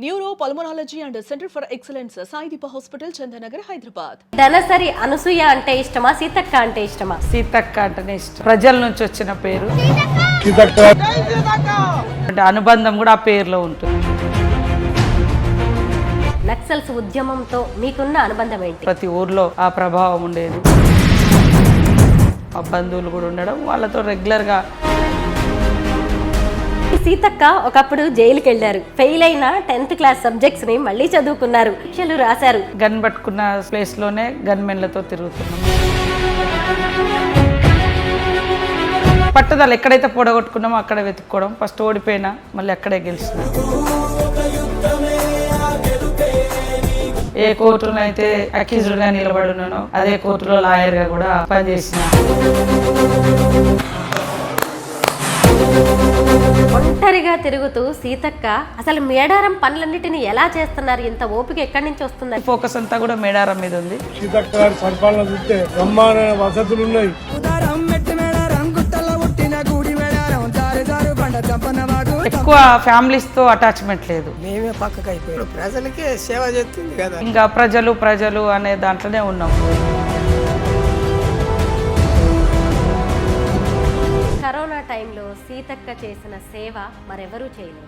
Neuro pulmonology and centre for excellence Saideepa hospital Chandanagar Hyderabad. Dhanasari Anasuya అంటే ఇష్టమా, సీతక్క అంటే ఇష్టమా? సీతక్క అంటేనే ఇష్టం. ప్రజల నుంచి వచ్చిన పేరు, అంటే అనుబంధం కూడా ఆ పేరులో ఉంటుంది. నక్సల్స్ ఉద్యమంతో మీకున్న అనుబంధం ఏంటి? ప్రతి ఊర్లో ఆ ప్రభావం ఉండేది. మా బంధువులు కూడా ఉండడం, వాళ్ళతో రెగ్యులర్గా. సీతక్క ఒకప్పుడు జైలుకి వెళ్ళారు. ఫెయిల్ అయిన 10th క్లాస్ సబ్జెక్ట్స్ ని మళ్ళీ చదువుకున్నారు, పరీక్షలు రాశారు. గన్ పట్టుకున్న ప్లేస్ లోనే గన్మెన్లతో తిరుగుతున్నాం. పట్టుదల ఎక్కడైతే పొడగొట్టుకున్నామో అక్కడ వెతుక్కోవడం. ఫస్ట్ ఓడిపోయినా మళ్ళీ అక్కడే గెలిచిన. ఏ కోర్టులో అయితే అక్యూజ్డ్ గా నిలబడి ఉన్నానో అదే కోర్టులో లాయర్ గా కూడా పనిచేసిన. ఒంటరిగా తిరుగుతూ సీతక్క అసలు మేడారం పనులన్నిటిని ఎలా చేస్తున్నారు? ఇంత ఓపిక ఎక్కడి నుంచి వస్తుంది? ఫోకస్ అంతా కూడా మేడారం మీద ఉంది. సీతక్క గారి పరిపాలన చూస్తే బ్రహ్మాండ వసతులు ఉన్నాయి. ఎక్కువ ఫ్యామిలీస్ తో అటాచ్మెంట్ లేదు. మేమే పక్కకు అయిపోయాం. ప్రజలకే సేవ చేస్తుంది కదా. ఇంకా ప్రజలు అనే దాంట్లోనే ఉన్నాం. కరోనా టైంలో సీతక్క చేసిన సేవ మరెవరూ చేయలేదు.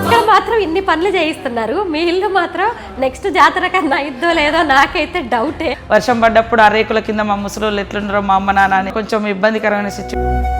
ఇక్కడ మాత్రం ఇన్ని పనులు చేయిస్తున్నారు, మీ ఇల్లు మాత్రం నెక్స్ట్ జాతర కన్నా ఇద్దో లేదో నాకైతే డౌటే. వర్షం పడ్డప్పుడు ఆ రేకుల కింద మా ముసలోళ్ళు ఎట్లున్నారో మా అమ్మ నాన్న అని కొంచెం ఇబ్బందికరమైన సిచ్యువేషన్.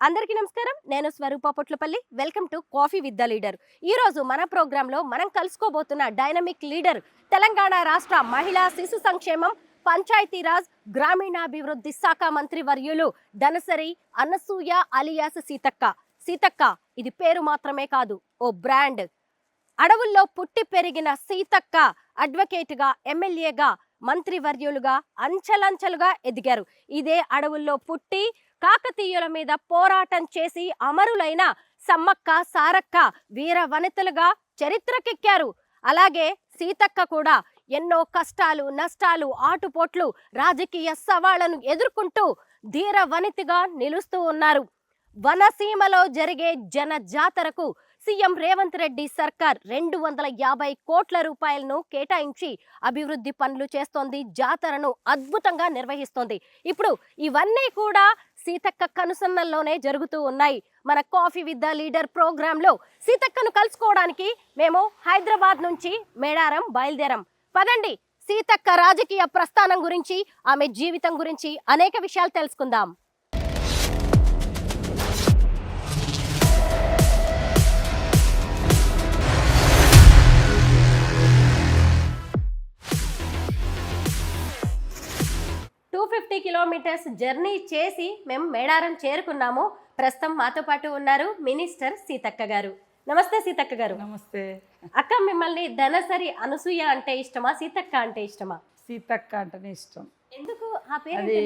అందరికీ నమస్కారం, నేను Swaroopa Potlapalli. Welcome to coffee with the leader. ఈ రోజు మన ప్రోగ్రామ్ లో మనం కలుసుకోబోతున్న డైనమిక్ లీడర్, తెలంగాణ రాష్ట్ర మహిళా శిశు సంక్షేమం, పంచాయతీరాజ్, గ్రామీణాభివృద్ధి శాఖ మంత్రి వర్యులు ధనసరి అనసూయ అలియాస్ సీతక్క. సీతక్క ఇది పేరు మాత్రమే కాదు, ఓ బ్రాండ్. అడవుల్లో పుట్టి పెరిగిన సీతక్క అడ్వకేట్గా, ఎమ్మెల్యేగా, మంత్రివర్యులుగా అంచెలంచెలుగా ఎదిగారు. ఇదే అడవుల్లో పుట్టి కాకతీయుల మీద పోరాటం చేసి అమరులైన సమ్మక్క, సారక్క వీర వనితలుగా చరిత్రకెక్కారు. అలాగే సీతక్క కూడా ఎన్నో కష్టాలు, నష్టాలు, ఆటుపోట్లు, రాజకీయ సవాళ్లను ఎదుర్కొంటూ ధీర వనితగా నిలుస్తూ ఉన్నారు. వనసీమలో జరిగే జన జాతరకు సీఎం రేవంత్ రెడ్డి సర్కార్ 250 కోట్ల రూపాయలను కేటాయించి అభివృద్ధి పనులు చేస్తోంది. జాతరను అద్భుతంగా నిర్వహిస్తోంది. ఇప్పుడు ఇవన్నీ కూడా సీతక్క కనుసన్నల్లోనే జరుగుతూ ఉన్నాయి. మన coffee with the leader program లో సీతక్కను కలుసుకోవడానికి మేము హైదరాబాద్ నుంచి మేడారం బయలుదేరాం. పదండి, సీతక్క రాజకీయ ప్రస్థానం గురించి, ఆమె జీవితం గురించి అనేక విషయాలు తెలుసుకుందాం. కిలోమీటర్స్ జర్నీ చేసి మేము మేడారం చేరుకున్నాము. ప్రస్తుతం మాతో పాటు ఉన్నారు మినిస్టర్ సీతక్క గారు. నమస్తే సీతక్క గారు. నమస్తే అక్క, మిమ్మల్ని ధనసరి అనసూయ అంటే ఇష్టమా, సీతక్క అంటే ఇష్టమా? సీతక్క అంటేనే ఇష్టం. ఎందుకు ఆ పేరు? అది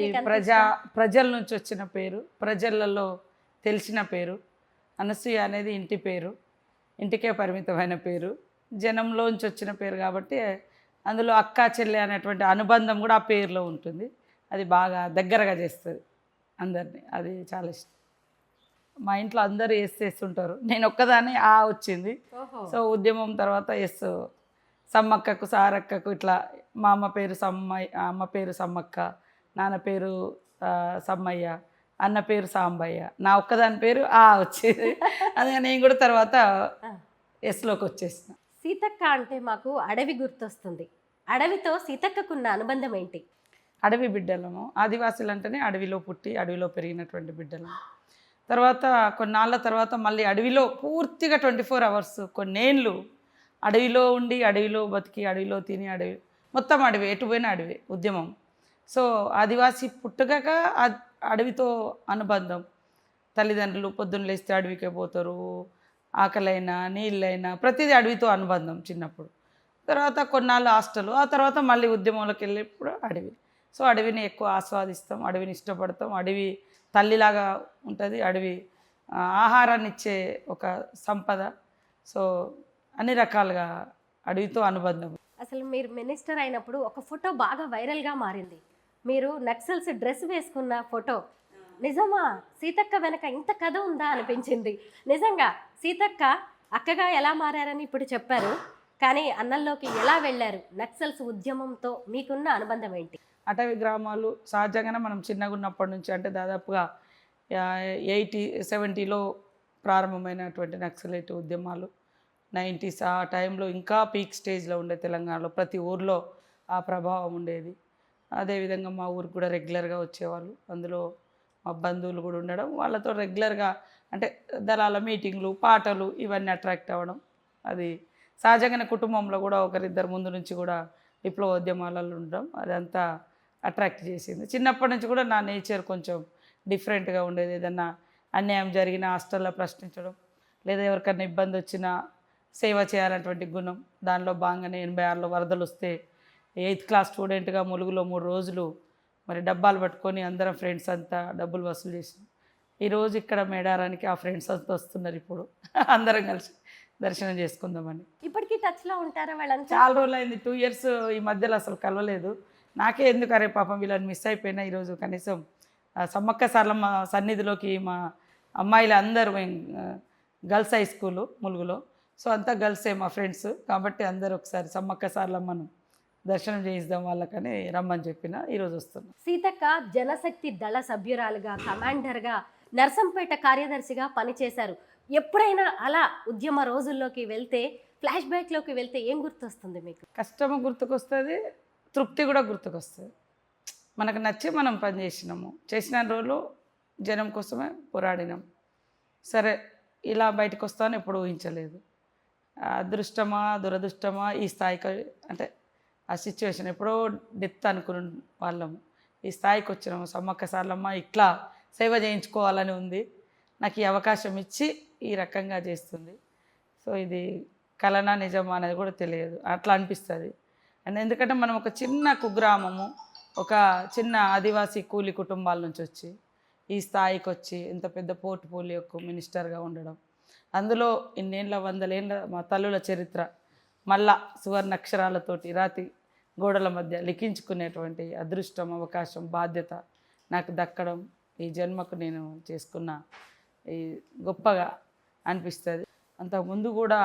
ప్రజల నుంచి వచ్చిన పేరు, ప్రజలలో తెలిసిన పేరు. అనసూయ అనేది ఇంటి పేరు, ఇంటికే పరిమితమైన పేరు, జనంలోంచి వచ్చిన పేరు కాబట్టి అందులో అక్క చెల్లె అనేటువంటి అనుబంధం కూడా ఆ పేరులో ఉంటుంది. అది బాగా దగ్గరగా చేస్తుంది అందరినీ. అది చాలా ఇష్టం. మా ఇంట్లో అందరూ వేస్తుంటారు, నేను ఒక్కదాన్ని వచ్చింది. సో ఉద్యమం తర్వాత సమ్మక్కకు, సారక్కకు ఇట్లా మా అమ్మ పేరు అమ్మ పేరు సమ్మక్క, నాన్న పేరు సమ్మయ్య, అన్న పేరు సాంబయ్య, నా ఒక్కదాని పేరు వచ్చేది. అదే నేను కూడా తర్వాత ఎస్లోకి వచ్చేసిన. సీతక్క అంటే మాకు అడవి గుర్తొస్తుంది. అడవితో సీతక్కకున్న అనుబంధం ఏంటి? అడవి బిడ్డలము, ఆదివాసులు అంటేనే అడవిలో పుట్టి అడవిలో పెరిగినటువంటి బిడ్డలము. తర్వాత కొన్నాళ్ళ తర్వాత మళ్ళీ అడవిలో పూర్తిగా 24 hours కొన్నేళ్ళు అడవిలో ఉండి, అడవిలో బతికి, అడవిలో తిని, అడవి మొత్తం అడవి, ఎటు పోయిన అడవి ఉద్యమం. సో ఆదివాసీ పుట్టగాక అడవితో అనుబంధం. తల్లిదండ్రులు పొద్దున్న లేస్తే అడవికే పోతారు, ఆకలైనా నీళ్ళైనా ప్రతిదీ అడవితో అనుబంధం చిన్నప్పుడు. తర్వాత కొన్నాళ్ళు హాస్టల్, ఆ తర్వాత మళ్ళీ ఉద్యమంలోకి వెళ్ళేప్పుడు అడవి. సో అడవిని ఎక్కువ ఆస్వాదిస్తాం, అడవిని ఇష్టపడతాం. అడవి తల్లిలాగా ఉంటుంది, అడవి ఆహారాన్ని ఇచ్చే ఒక సంపద. సో అన్ని రకాలుగా అడవితో అనుబంధం. అసలు మీరు మినిస్టర్ అయినప్పుడు ఒక ఫోటో బాగా వైరల్గా మారింది. మీరు నక్సల్స్ డ్రెస్ వేసుకున్న ఫోటో నిజమా? సీతక్క వెనక ఇంత కథ ఉందా అనిపించింది. నిజంగా సీతక్క అక్కగా ఎలా మారారని ఇప్పుడు చెప్పారు, కానీ అన్నంలోకి ఎలా వెళ్ళారు? నక్సల్స్ ఉద్యమంతో మీకున్న అనుబంధం ఏంటి? అటవీ గ్రామాలు సహజంగానే మనం చిన్నగా ఉన్నప్పటి నుంచి, అంటే దాదాపుగా 70లో ప్రారంభమైనటువంటి నక్సలైట్ ఉద్యమాలు 90s ఆ టైంలో ఇంకా పీక్ స్టేజ్లో ఉండే తెలంగాణలో ప్రతి ఊర్లో ఆ ప్రభావం ఉండేది. అదేవిధంగా మా ఊరికి కూడా రెగ్యులర్గా వచ్చేవాళ్ళు. అందులో మా బంధువులు కూడా ఉండడం, వాళ్ళతో రెగ్యులర్గా అంటే దళాల మీటింగ్లు, పాటలు ఇవన్నీ అట్రాక్ట్ అవ్వడం. అది సహజంగానే కుటుంబంలో కూడా ఒకరిద్దరు ముందు నుంచి కూడా విప్లవోద్యమాలలో ఉండడం అదంతా అట్రాక్ట్ చేసింది. చిన్నప్పటి నుంచి కూడా నా నేచర్ కొంచెం డిఫరెంట్గా ఉండేది. ఏదన్నా అన్యాయం జరిగిన హాస్టల్లో ప్రశ్నించడం, లేదా ఎవరికైనా ఇబ్బంది వచ్చినా సేవ చేయాలన్నటువంటి గుణం. దానిలో భాగంగానే 86లో వరదలు వస్తే 8th క్లాస్ స్టూడెంట్గా ములుగులో 3 రోజులు మరి డబ్బాలు పట్టుకొని అందరం ఫ్రెండ్స్ అంతా డబ్బులు వసూలు చేసినాం. ఈరోజు ఇక్కడ మేడారానికి ఆ ఫ్రెండ్స్ అంతా వస్తున్నారు. ఇప్పుడు అందరం కలిసి దర్శనం చేసుకుందామని. ఇప్పటికీ టచ్లో ఉంటారా వాళ్ళంతా? చాలా రోజులు అయింది, 2 years ఈ మధ్యలో అసలు కలవలేదు. నాకే ఎందుకు అరే పాపం వీళ్ళని మిస్ అయిపోయినా. ఈరోజు కనీసం సమ్మక్క సార్లమ్మ సన్నిధిలోకి మా అమ్మాయిలు అందరూ, మేము గర్ల్స్ హై స్కూలు ములుగులో, సో అంతా గర్ల్సే మా ఫ్రెండ్స్ కాబట్టి అందరూ ఒకసారి సమ్మక్క సార్లమ్మను దర్శనం చేయిద్దాం వాళ్ళకని రమ్మని చెప్పిన ఈరోజు వస్తున్నాం. సీతక్క జనశక్తి దళ సభ్యురాలుగా, కమాండర్గా, నర్సంపేట కార్యదర్శిగా పనిచేశారు. ఎప్పుడైనా అలా ఉద్యమ రోజుల్లోకి వెళ్తే, ఫ్లాష్ బ్యాక్లోకి వెళ్తే ఏం గుర్తొస్తుంది మీకు? కష్టము గుర్తుకొస్తుంది, తృప్తి కూడా గుర్తుకొస్తుంది. మనకు నచ్చి మనం పని చేసినాము, చేసిన రోజులు జనం కోసమే పోరాడినాం. సరే ఇలా బయటకు వస్తామని ఎప్పుడు ఊహించలేదు. అదృష్టమా దురదృష్టమా ఈ స్థాయికి, అంటే ఆ సిచ్యువేషన్ ఎప్పుడో డెత్ అనుకున్న వాళ్ళము, ఈ స్థాయికి వచ్చినాము. సమ్మక్క సార్లమ్మ ఇట్లా సేవ చేయించుకోవాలని ఉంది, నాకు ఈ అవకాశం ఇచ్చి ఈ రకంగా చేస్తుంది. సో ఇది కలనా నిజమా అనేది కూడా తెలియదు, అట్లా అనిపిస్తుంది. అండ్ ఎందుకంటే మనం ఒక చిన్న కుగ్రామము, ఒక చిన్న ఆదివాసీ కూలి కుటుంబాల నుంచి వచ్చి ఈ స్థాయికి వచ్చి ఇంత పెద్ద పోర్ట్ఫోలియోకు మినిస్టర్గా ఉండడం, అందులో ఇన్నేళ్ళ 100 ఏళ్ళ మా తల్లుల చరిత్ర మళ్ళా సువర్ణ అక్షరాలతోటి రాతి గోడల మధ్య లిఖించుకునేటువంటి అదృష్టం, అవకాశం, బాధ్యత నాకు దక్కడం ఈ జన్మకు నేను చేసుకున్న ఈ గొప్పగా అనిపిస్తుంది. అంతకుముందు కూడా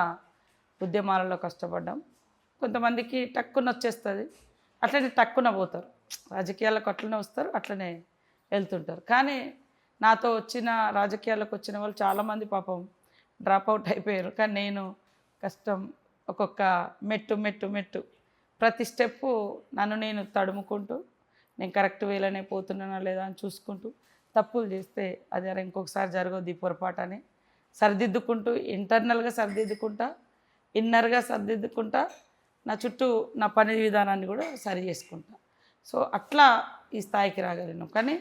ఉద్యమాలలో కష్టపడ్డాం. కొంతమందికి టక్కున వచ్చేస్తుంది, అట్లనే టక్కున పోతారు. రాజకీయాలకు అట్లనే వస్తారు, అట్లనే వెళ్తుంటారు. కానీ నాతో వచ్చిన రాజకీయాలకు వచ్చిన వాళ్ళు చాలామంది పాపం డ్రాప్ అవుట్ అయిపోయారు. కానీ నేను కష్టం, ఒక్కొక్క మెట్టు మెట్టు మెట్టు ప్రతి స్టెప్పు నన్ను నేను తడుముకుంటూ, నేను కరెక్ట్ వేలోనే పోతున్నానా లేదా అని చూసుకుంటూ, తప్పులు చేస్తే అది అరే ఇంకొకసారి జరగదు ఈ పొరపాటు అని సరిదిద్దుకుంటూ, ఇంటర్నల్గా సరిదిద్దుకుంటా, ఇన్నర్గా సరిదిద్దుకుంటా, నా చుట్టూ నా పని విధానాన్ని కూడా సరి చేసుకుంటా. సో అట్లా ఈ స్థాయికి రాగలను. కానీ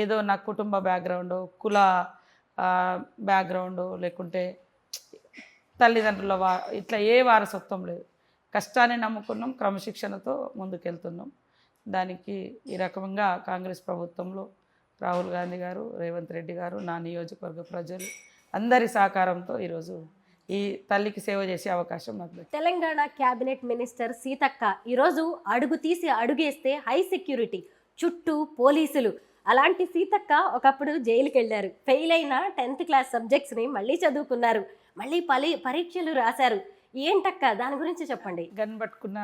ఏదో నా కుటుంబ బ్యాక్గ్రౌండ్, కుల బ్యాక్గ్రౌండ్, లేకుంటే తల్లిదండ్రుల ఇట్లా ఏ వారసత్వం లేదు. కష్టాన్ని నమ్ముకున్నాం, క్రమశిక్షణతో ముందుకెళ్తున్నాం. దానికి ఈ రకంగా కాంగ్రెస్ ప్రభుత్వంలో రాహుల్ గాంధీ గారు, రేవంత్ రెడ్డి గారు, నా నియోజకవర్గ ప్రజలు అందరి సహకారంతో ఈరోజు ఈ తల్లికి సేవ చేసే అవకాశం నాకు. తెలంగాణ క్యాబినెట్ మినిస్టర్ సీతక్క ఈరోజు అడుగు తీసి అడుగేస్తే హై సెక్యూరిటీ, చుట్టూ పోలీసులు. అలాంటి సీతక్క ఒకప్పుడు జైలుకి వెళ్ళారు. ఫెయిల్ అయిన 10th క్లాస్ సబ్జెక్ట్స్ని మళ్ళీ చదువుకున్నారు, మళ్ళీ పరీక్షలు రాశారు. ఏంటక్క దాని గురించి చెప్పండి. గన్ పట్టుకున్న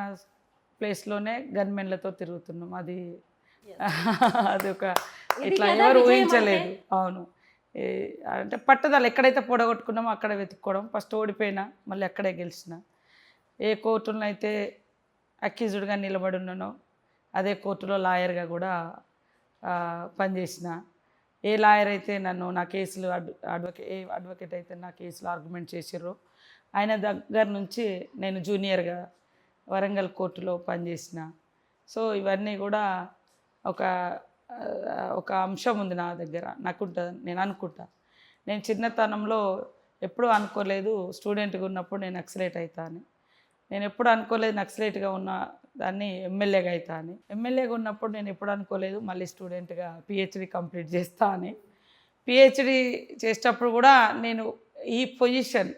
ప్లేస్లోనే గన్మెన్లతో తిరుగుతున్నాం. అది ఒక ఇట్లా ఎవరు ఊహించలేదు. అవును, అంటే పట్టుదల ఎక్కడైతే పొడగొట్టుకున్నామో అక్కడ వెతుక్కోవడం. ఫస్ట్ ఓడిపోయినా మళ్ళీ అక్కడే గెలిచిన. ఏ కోర్టులో అయితే అక్యూజ్డ్గా నిలబడి ఉన్నానో అదే కోర్టులో లాయర్గా కూడా పనిచేసిన. ఏ లాయర్ అయితే నన్ను నా కేసులు అడ్వకేట్ అయితే నా కేసులు ఆర్గ్యుమెంట్ చేసిర్రో ఆయన దగ్గర నుంచి నేను జూనియర్గా వరంగల్ కోర్టులో పనిచేసిన. సో ఇవన్నీ కూడా ఒక అంశం ఉంది నా దగ్గర, నాకుంటుంది. నేను అనుకుంటా, నేను చిన్నతనంలో ఎప్పుడూ అనుకోలేదు స్టూడెంట్గా ఉన్నప్పుడు నేను నక్సలైట్ అవుతా అని. నేను ఎప్పుడు అనుకోలేదు నక్సలైట్గా ఉన్న దాన్ని ఎమ్మెల్యేగా అవుతా అని. ఎమ్మెల్యేగా ఉన్నప్పుడు నేను ఎప్పుడు అనుకోలేదు మళ్ళీ స్టూడెంట్గా పిహెచ్డి కంప్లీట్ చేస్తా అని. పిహెచ్డి చేసేటప్పుడు కూడా నేను ఈ పొజిషన్,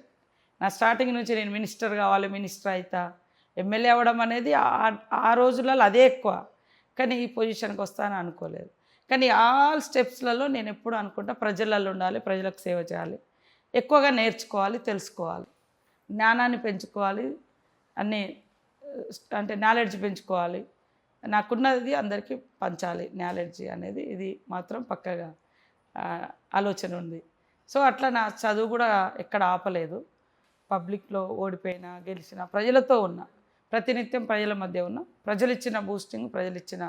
నా స్టార్టింగ్ నుంచి నేను మినిస్టర్ కావాలి, మినిస్టర్ అవుతా, ఎమ్మెల్యే అవ్వడం అనేది ఆ రోజులలో అదే ఎక్కువ. కానీ ఈ పొజిషన్కి వస్తానని అనుకోలేదు. కానీ ఆల్ స్టెప్స్లలో నేను ఎప్పుడు అనుకుంటా ప్రజలలో ఉండాలి, ప్రజలకు సేవ చేయాలి, ఎక్కువగా నేర్చుకోవాలి, తెలుసుకోవాలి, జ్ఞానాన్ని పెంచుకోవాలి, అన్నీ అంటే నాలెడ్జ్ పెంచుకోవాలి, నాకున్నది అందరికీ పంచాలి నాలెడ్జ్ అనేది ఇది మాత్రం పక్కగా ఆలోచన ఉంది. సో అట్లా నా చదువు కూడా ఎక్కడ ఆపలేదు. పబ్లిక్లో ఓడిపోయినా గెలిచినా ప్రజలతో ఉన్నా, ప్రతినిత్యం ప్రజల మధ్య ఉన్న, ప్రజలు ఇచ్చిన బూస్టింగ్, ప్రజలు ఇచ్చిన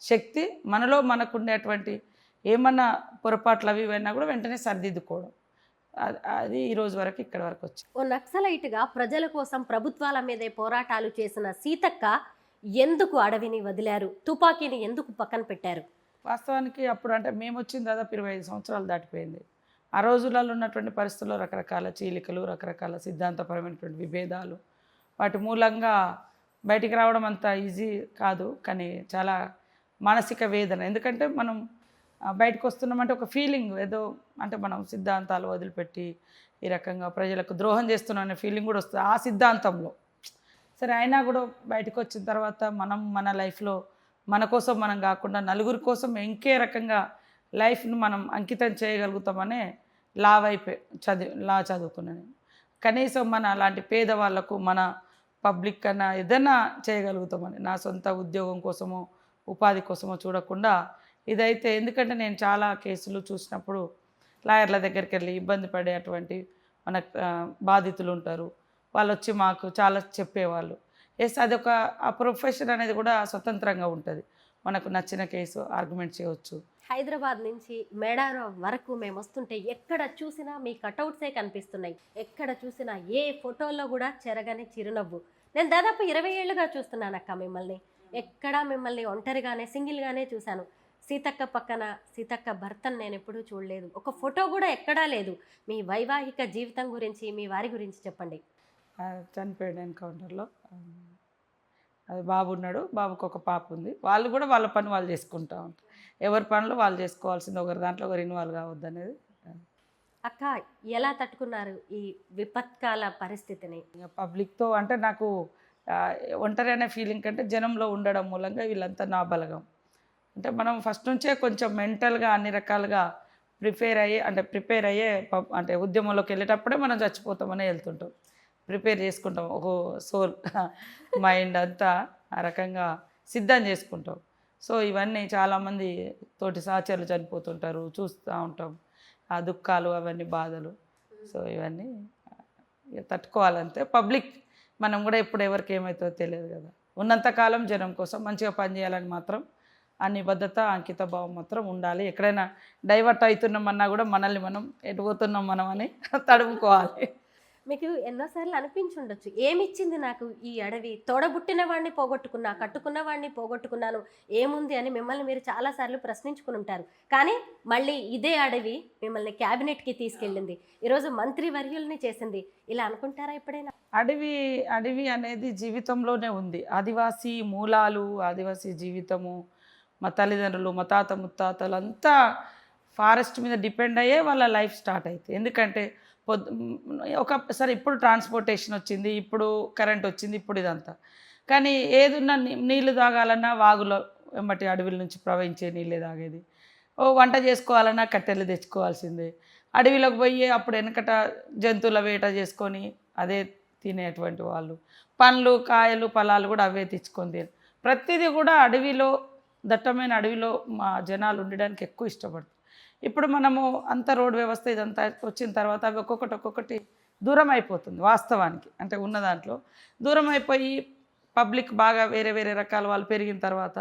శక్తి, మనలో మనకు ఉండేటువంటి ఏమన్నా పొరపాట్లు అవి ఇవన్నా కూడా వెంటనే సరిదిద్దుకోవడం, అది ఈరోజు వరకు ఇక్కడ వరకు వచ్చి. ఓ నక్సలైట్గా ప్రజల కోసం ప్రభుత్వాల మీదే పోరాటాలు చేసిన సీతక్క ఎందుకు అడవిని వదిలారు, తుపాకీని ఎందుకు పక్కన పెట్టారు? వాస్తవానికి అప్పుడు అంటే మేము వచ్చిన దాదాపు 25 సంవత్సరాలు దాటిపోయింది. ఆ రోజులలో ఉన్నటువంటి పరిస్థితుల్లో రకరకాల చీలికలు, రకరకాల సిద్ధాంతపరమైనటువంటి విభేదాలు, వాటి మూలంగా బయటికి రావడం అంత ఈజీ కాదు, కానీ చాలా మానసిక వేదన. ఎందుకంటే మనం బయటకు వస్తున్నామంటే ఒక ఫీలింగ్ ఏదో అంటే మనం సిద్ధాంతాలు వదిలిపెట్టి ఈ రకంగా ప్రజలకు ద్రోహం చేస్తున్నాం అనే ఫీలింగ్ కూడా వస్తుంది ఆ సిద్ధాంతంలో. సరే అయినా కూడా బయటకు వచ్చిన తర్వాత మనం మన లైఫ్లో మన కోసం మనం కాకుండా నలుగురి కోసం ఇంకే రకంగా లైఫ్ను మనం అంకితం చేయగలుగుతామనే లా చదువుకున్నాను. కనీసం మన అలాంటి పేదవాళ్లకు మన పబ్లిక్ కన్నా ఏదైనా చేయగలుగుతామని, నా సొంత ఉద్యోగం కోసమో ఉపాధి కోసమో చూడకుండా ఇదైతే. ఎందుకంటే నేను చాలా కేసులు చూసినప్పుడు లాయర్ల దగ్గరికి వెళ్ళి ఇబ్బంది పడేటువంటి మన బాధితులు ఉంటారు, వాళ్ళు వచ్చి మాకు చాలా చెప్పేవాళ్ళు. అదొక ఆ ప్రొఫెషన్ అనేది కూడా స్వతంత్రంగా ఉంటుంది, మనకు నచ్చిన కేసు ఆర్గ్యుమెంట్ చేయవచ్చు. హైదరాబాద్ నుంచి మేడారం వరకు మేము వస్తుంటే ఎక్కడ చూసినా మీ కటౌట్సే కనిపిస్తున్నాయి, ఎక్కడ చూసినా ఏ ఫోటోల్లో కూడా చెరగని చిరునవ్వు. నేను దాదాపు 20 ఏళ్ళుగా చూస్తున్నాను అక్క మిమ్మల్ని, ఎక్కడా మిమ్మల్ని ఒంటరిగానే సింగిల్గానే చూశాను. సీతక్క పక్కన సీతక్క భర్తను నేను ఎప్పుడూ చూడలేదు, ఒక ఫోటో కూడా ఎక్కడా లేదు. మీ వైవాహిక జీవితం గురించి, మీ వారి గురించి చెప్పండి. చనిపోయాడు ఎన్కౌంటర్లో. అది బాబు ఉన్నాడు, బాబుకి ఒక పాప ఉంది. వాళ్ళు కూడా వాళ్ళ పని వాళ్ళు చేసుకుంటూ ఉంటారు, ఎవరి పనులు వాళ్ళు చేసుకోవాల్సింది, ఒకరి దాంట్లో ఒకరు ఇన్వాల్వ్ కావద్దు అనేది. అక్క ఎలా తట్టుకున్నారు ఈ విపత్కాల పరిస్థితిని? పబ్లిక్తో అంటే నాకు ఒంటరి అనే ఫీలింగ్ కంటే జనంలో ఉండడం మూలంగా వీళ్ళంతా నా బలగం. అంటే మనం ఫస్ట్ నుంచే కొంచెం మెంటల్గా అన్ని రకాలుగా ప్రిపేర్ అయ్యే అంటే ఉద్యమంలోకి వెళ్ళేటప్పుడే మనం చచ్చిపోతామని వెళ్తుంటాం, ప్రిపేర్ చేసుకుంటాం, ఒక సోల్ మైండ్ అంతా ఆ రకంగా సిద్ధం చేసుకుంటాం. సో ఇవన్నీ చాలామంది తోటి సహచరులు చనిపోతుంటారు, చూస్తూ ఉంటాం ఆ దుఃఖాలు, అవన్నీ బాధలు. సో ఇవన్నీ తట్టుకోవాలంటే పబ్లిక్ మనం కూడా ఎప్పుడు ఎవరికి ఏమవుతుందో తెలియదు కదా. ఉన్నంతకాలం జనం కోసం మంచిగా పనిచేయాలని మాత్రం ఆ నిబద్ధత, అంకిత భావం మాత్రం ఉండాలి. ఎక్కడైనా డైవర్ట్ అవుతున్నామన్నా కూడా మనల్ని మనం ఎటు పోతున్నాం మనం అని తడుముకోవాలి. మీకు ఎన్నోసార్లు అనిపించుండొచ్చు, ఏమిచ్చింది నాకు ఈ అడవి, తోడబుట్టిన వాడిని పోగొట్టుకున్నా, కట్టుకున్న వాడిని పోగొట్టుకున్నాను, ఏముంది అని మిమ్మల్ని మీరు చాలాసార్లు ప్రశ్నించుకుని ఉంటారు. కానీ మళ్ళీ ఇదే అడవి మిమ్మల్ని క్యాబినెట్కి తీసుకెళ్ళింది, ఈరోజు మంత్రివర్యుల్ని చేసింది. ఇలా అనుకుంటారా ఎప్పుడైనా? అడవి అనేది జీవితంలోనే ఉంది. ఆదివాసీ మూలాలు, ఆదివాసీ జీవితము, మా తల్లిదండ్రులు, మా తాత ముత్తాతలు అంతా ఫారెస్ట్ మీద డిపెండ్ అయ్యే వాళ్ళ లైఫ్ స్టార్ట్ అవుతుంది. ఎందుకంటే ఒకసారి ఇప్పుడు ట్రాన్స్పోర్టేషన్ వచ్చింది, ఇప్పుడు కరెంట్ వచ్చింది, ఇప్పుడు ఇదంతా. కానీ ఏదున్నా నీళ్ళు తాగాలన్నా వాగులో వెంబటి అడవిల నుంచి ప్రవహించే నీళ్ళే తాగేది. వంట చేసుకోవాలన్నా కట్టెలు తెచ్చుకోవాల్సిందే. అడవిలోకి పోయి అప్పుడు వెనకట జంతువుల వేట చేసుకొని అదే తినేటువంటి వాళ్ళు, పండ్లు కాయలు ఫలాలు కూడా అవే తెచ్చుకొని తిని, ప్రతిదీ కూడా అడవిలో, దట్టమైన అడవిలో మా జనాలు ఉండడానికి ఎక్కువ ఇష్టపడతారు. ఇప్పుడు మనము అంత రోడ్ వ్యవస్థ ఇదంతా వచ్చిన తర్వాత అవి ఒక్కొక్కటి దూరం అయిపోతుంది వాస్తవానికి. అంటే ఉన్న దాంట్లో దూరం అయిపోయి పబ్లిక్ బాగా వేరే వేరే రకాల వాళ్ళు పెరిగిన తర్వాత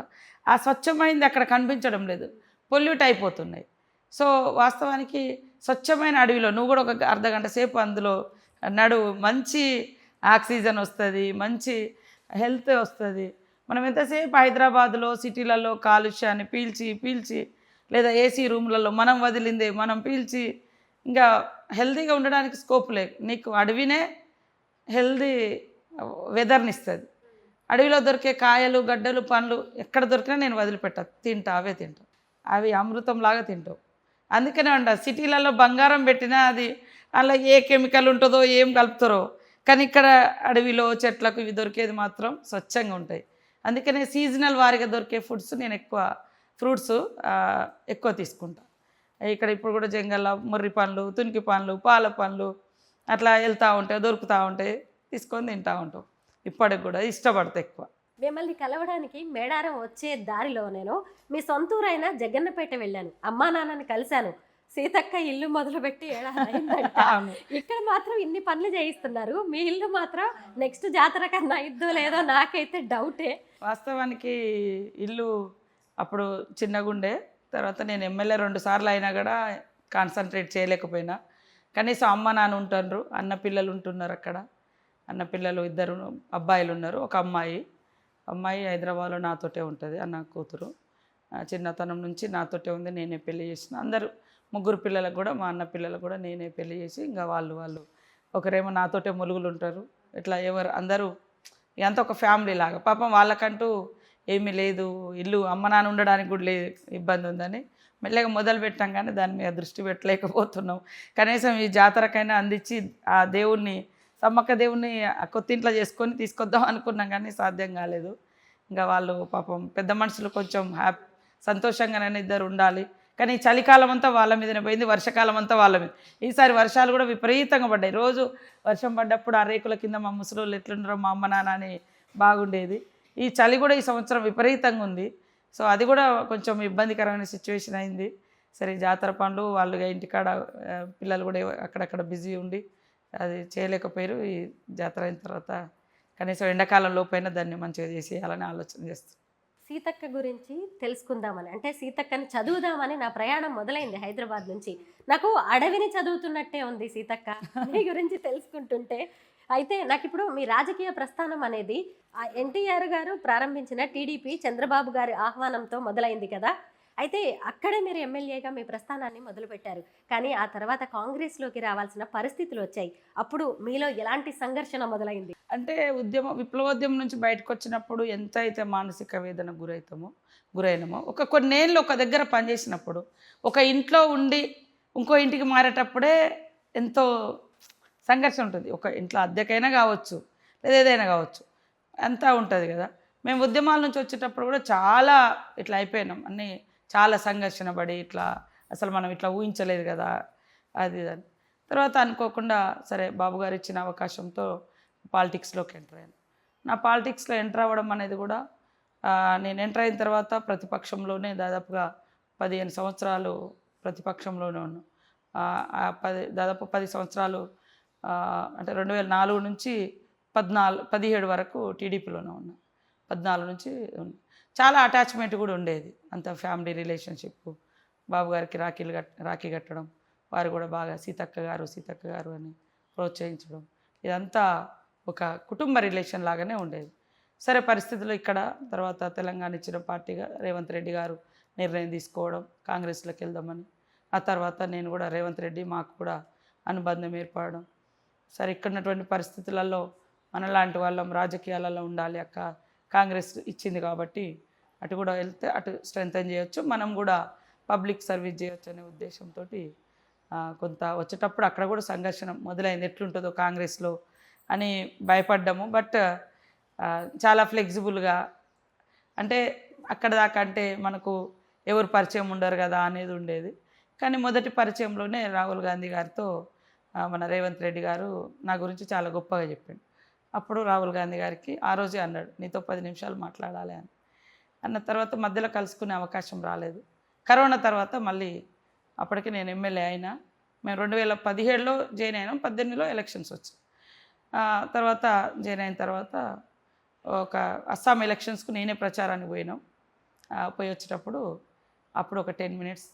ఆ స్వచ్ఛమైంది అక్కడ కనిపించడం లేదు, పొల్యూట్ అయిపోతున్నాయి. సో వాస్తవానికి స్వచ్ఛమైన అడవిలో నువ్వు కూడా ఒక అర్ధగంట సేపు అందులో మంచి ఆక్సిజన్ వస్తుంది, మంచి హెల్త్ వస్తుంది. మనం ఎంతసేపు హైదరాబాద్లో సిటీలలో కాలుష్యాన్ని పీల్చి లేదా ఏసీ రూమ్లలో మనం వదిలిందే మనం పీల్చి ఇంకా హెల్తీగా ఉండడానికి స్కోప్ లేదు. నీకు అడవినే హెల్దీ వెదర్ని ఇస్తుంది. అడవిలో దొరికే కాయలు, గడ్డలు, పండ్లు ఎక్కడ దొరికినా నేను వదిలిపెట్టా, అవే తింటా, అవి అమృతంలాగా తింటావు. అందుకనే సిటీలలో బంగారం పెట్టినా అది అలా ఏ కెమికల్ ఉంటుందో, ఏం కలుపుతారో. కానీ ఇక్కడ అడవిలో చెట్లకు ఇవి దొరికేది మాత్రం స్వచ్ఛంగా ఉంటాయి. అందుకనే సీజనల్ వారిగా దొరికే ఫుడ్స్ నేను ఎక్కువ ఫ్రూట్స్ ఎక్కువ తీసుకుంటా. ఇక్కడ ఇప్పుడు కూడా జంగల్లో ముర్రి పండ్లు, తునికి పండ్లు, పాల పండ్లు అట్లా వెళ్తూ ఉంటాయి, దొరుకుతూ ఉంటాయి, తీసుకొని తింటూ ఉంటాం. ఇప్పటికి కూడా ఇష్టపడతా ఎక్కువ. మిమ్మల్ని కలవడానికి మేడారం వచ్చే దారిలో నేను మీ సొంతూరైన జగన్నపేట వెళ్ళాను. అమ్మా నాన్నని కలిశాను. సీతక్క ఇల్లు మొదలుపెట్టి ఏడాదైందంట. ఇక్కడ మాత్రం ఇన్ని పనులు చేయిస్తున్నారు, మీ ఇల్లు మాత్రం నెక్స్ట్ జాతర కన్నా ఇద్దో లేదో నాకైతే డౌటే. వాస్తవానికి ఇల్లు అప్పుడు చిన్నగుండే, తర్వాత నేను ఎమ్మెల్యే 2 సార్లు అయినా కూడా కాన్సన్ట్రేట్ చేయలేకపోయినా. కనీసం అమ్మ నాన్న ఉంటున్నారు, అన్న పిల్లలు ఉంటున్నారు అక్కడ. అన్న పిల్లలు 2 అబ్బాయిలు ఉన్నారు, ఒక అమ్మాయి హైదరాబాద్లో నాతోటే ఉంటుంది, అన్న కూతురు. చిన్నతనం నుంచి నాతోటే ఉంది, నేనే పెళ్లి చేసిన. అందరూ 3 పిల్లలకు కూడా, మా అన్న పిల్లలకు కూడా నేనే పెళ్లి చేసి, ఇంకా వాళ్ళు ఒకరేమో నాతోటే ములుగులు ఉంటారు. ఇట్లా అందరూ ఎంత ఒక ఫ్యామిలీ లాగా. పాపం వాళ్ళకంటూ ఏమీ లేదు, ఇల్లు అమ్మ నాన్న ఉండడానికి కూడా లేదు, ఇబ్బంది ఉందని మెల్లగా మొదలు పెట్టాం. కానీ దాని మీద దృష్టి పెట్టలేకపోతున్నాం. కనీసం ఈ జాతరకైనా అందించి ఆ దేవుణ్ణి, సమ్మక్క దేవుణ్ణి కొత్తింట్లో చేసుకొని తీసుకొద్దాం అనుకున్నాం, కానీ సాధ్యం కాలేదు. ఇంకా వాళ్ళు పాపం పెద్ద మనుషులు కొంచెం సంతోషంగానే ఇద్దరు ఉండాలి. కానీ చలికాలం అంతా వాళ్ళ మీదనే పోయింది, వర్షాకాలం అంతా వాళ్ళ మీద. ఈసారి వర్షాలు కూడా విపరీతంగా పడ్డాయి. రోజు వర్షం పడ్డప్పుడు ఆ రేకుల కింద మా ముసలోళ్ళు ఎట్లుండరో మా అమ్మ నాన్న అని బాగుండేది. ఈ చలి కూడా ఈ సంవత్సరం విపరీతంగా ఉంది. సో అది కూడా కొంచెం ఇబ్బందికరమైన సిచ్యువేషన్ అయింది. సరే జాతర పనులు వాళ్ళు ఇంటికాడ పిల్లలు కూడా అక్కడక్కడ బిజీ ఉండి అది చేయలేకపోయారు. ఈ జాతర అయిన తర్వాత కనీసం ఎండాకాలం లోపైనా దాన్ని మంచిగా చేసేయాలని ఆలోచన చేస్తాను. సీతక్క గురించి తెలుసుకుందామని, అంటే సీతక్కని చదువుదామని నా ప్రయాణం మొదలైంది హైదరాబాద్ నుంచి. నాకు అడవిని చదువుతున్నట్టే ఉంది సీతక్క మీ గురించి తెలుసుకుంటుంటే. అయితే నాకు ఇప్పుడు మీ రాజకీయ ప్రస్థానం అనేది ఎన్టీఆర్ గారు ప్రారంభించిన టీడీపీ చంద్రబాబు గారి ఆహ్వానంతో మొదలైంది కదా. అయితే అక్కడే మీరు ఎమ్మెల్యేగా మీ ప్రస్థానాన్ని మొదలుపెట్టారు. కానీ ఆ తర్వాత కాంగ్రెస్లోకి రావాల్సిన పరిస్థితులు వచ్చాయి. అప్పుడు మీలో ఎలాంటి సంఘర్షణ మొదలైంది? అంటే విప్లవోద్యమం నుంచి బయటకు వచ్చినప్పుడు ఎంత అయితే మానసిక వేదన గురైనామో కొన్నేళ్ళు ఒక దగ్గర పనిచేసినప్పుడు, ఒక ఇంట్లో ఉండి ఇంకో ఇంటికి మారేటప్పుడే ఎంతో సంఘర్షణ ఉంటుంది. ఒక ఇంట్లో అద్దెకైనా కావచ్చు, లేదా ఏదైనా కావచ్చు, అంతా ఉంటుంది కదా. మేము ఉద్యమాల నుంచి వచ్చేటప్పుడు కూడా చాలా ఇట్లా అయిపోయినాం, అన్నీ చాలా సంఘర్షణ పడి ఇట్లా అసలు మనం ఇట్లా ఊహించలేదు కదా అది అని. తర్వాత అనుకోకుండా సరే బాబుగారు ఇచ్చిన అవకాశంతో పాలిటిక్స్లోకి ఎంటర్ అయ్యాను. నా పాలిటిక్స్లో ఎంటర్ అవ్వడం అనేది కూడా నేను ఎంటర్ అయిన తర్వాత ప్రతిపక్షంలోనే దాదాపుగా 15 సంవత్సరాలు ప్రతిపక్షంలోనే ఉన్నాను. దాదాపు 10 సంవత్సరాలు అంటే 2004 నుంచి 17 వరకు టీడీపీలోనే ఉన్నా. 14 నుంచి చాలా అటాచ్మెంట్ కూడా ఉండేది, అంత ఫ్యామిలీ రిలేషన్షిప్. బాబుగారికి రాఖీ కట్టడం, వారు కూడా బాగా సీతక్క గారు అని ప్రోత్సహించడం, ఇదంతా ఒక కుటుంబ రిలేషన్ లాగానే ఉండేది. సరే పరిస్థితులు ఇక్కడ తర్వాత తెలంగాణ ఇచ్చిన పార్టీగా రేవంత్ రెడ్డి గారు నిర్ణయం తీసుకోవడం కాంగ్రెస్లోకి వెళ్దామని. ఆ తర్వాత నేను కూడా రేవంత్ రెడ్డి మాకు కూడా అనుబంధం ఏర్పడడం. సరే ఇక్కడ ఉన్నటువంటి పరిస్థితులలో మనలాంటి వాళ్ళం రాజకీయాలలో ఉండాలి, అక్క కాంగ్రెస్ ఇచ్చింది కాబట్టి అటు కూడా వెళ్తే అటు స్ట్రెంథెన్ చేయొచ్చు, మనం కూడా పబ్లిక్ సర్వీస్ చేయొచ్చు అనే ఉద్దేశంతో కొంత వచ్చేటప్పుడు అక్కడ కూడా సంఘర్షణ మొదలైంది. ఎట్లుంటుందో కాంగ్రెస్లో అని భయపడ్డాము. బట్ చాలా ఫ్లెక్సిబుల్గా, అంటే అక్కడ దాకా అంటే మనకు ఎవరు పరిచయం ఉండరు కదా అనేది ఉండేది. కానీ మొదటి పరిచయంలోనే రాహుల్ గాంధీ గారితో మన రేవంత్ రెడ్డి గారు నా గురించి చాలా గొప్పగా చెప్పిండు. అప్పుడు రాహుల్ గాంధీ గారికి ఆ రోజే అన్నాడు, నీతో 10 నిమిషాలు మాట్లాడాలి అని. అన్న తర్వాత మధ్యలో కలుసుకునే అవకాశం రాలేదు. కరోనా తర్వాత మళ్ళీ అప్పటికి నేను ఎమ్మెల్యే అయినా. మేము 2017లో జాయిన్ అయినాం, 18లో ఎలక్షన్స్ వచ్చాయి. తర్వాత జాయిన్ అయిన తర్వాత ఒక అస్సాం ఎలక్షన్స్కు నేనే ప్రచారానికి పోయినాం. పోయి వచ్చేటప్పుడు అప్పుడు ఒక 10 మినిట్స్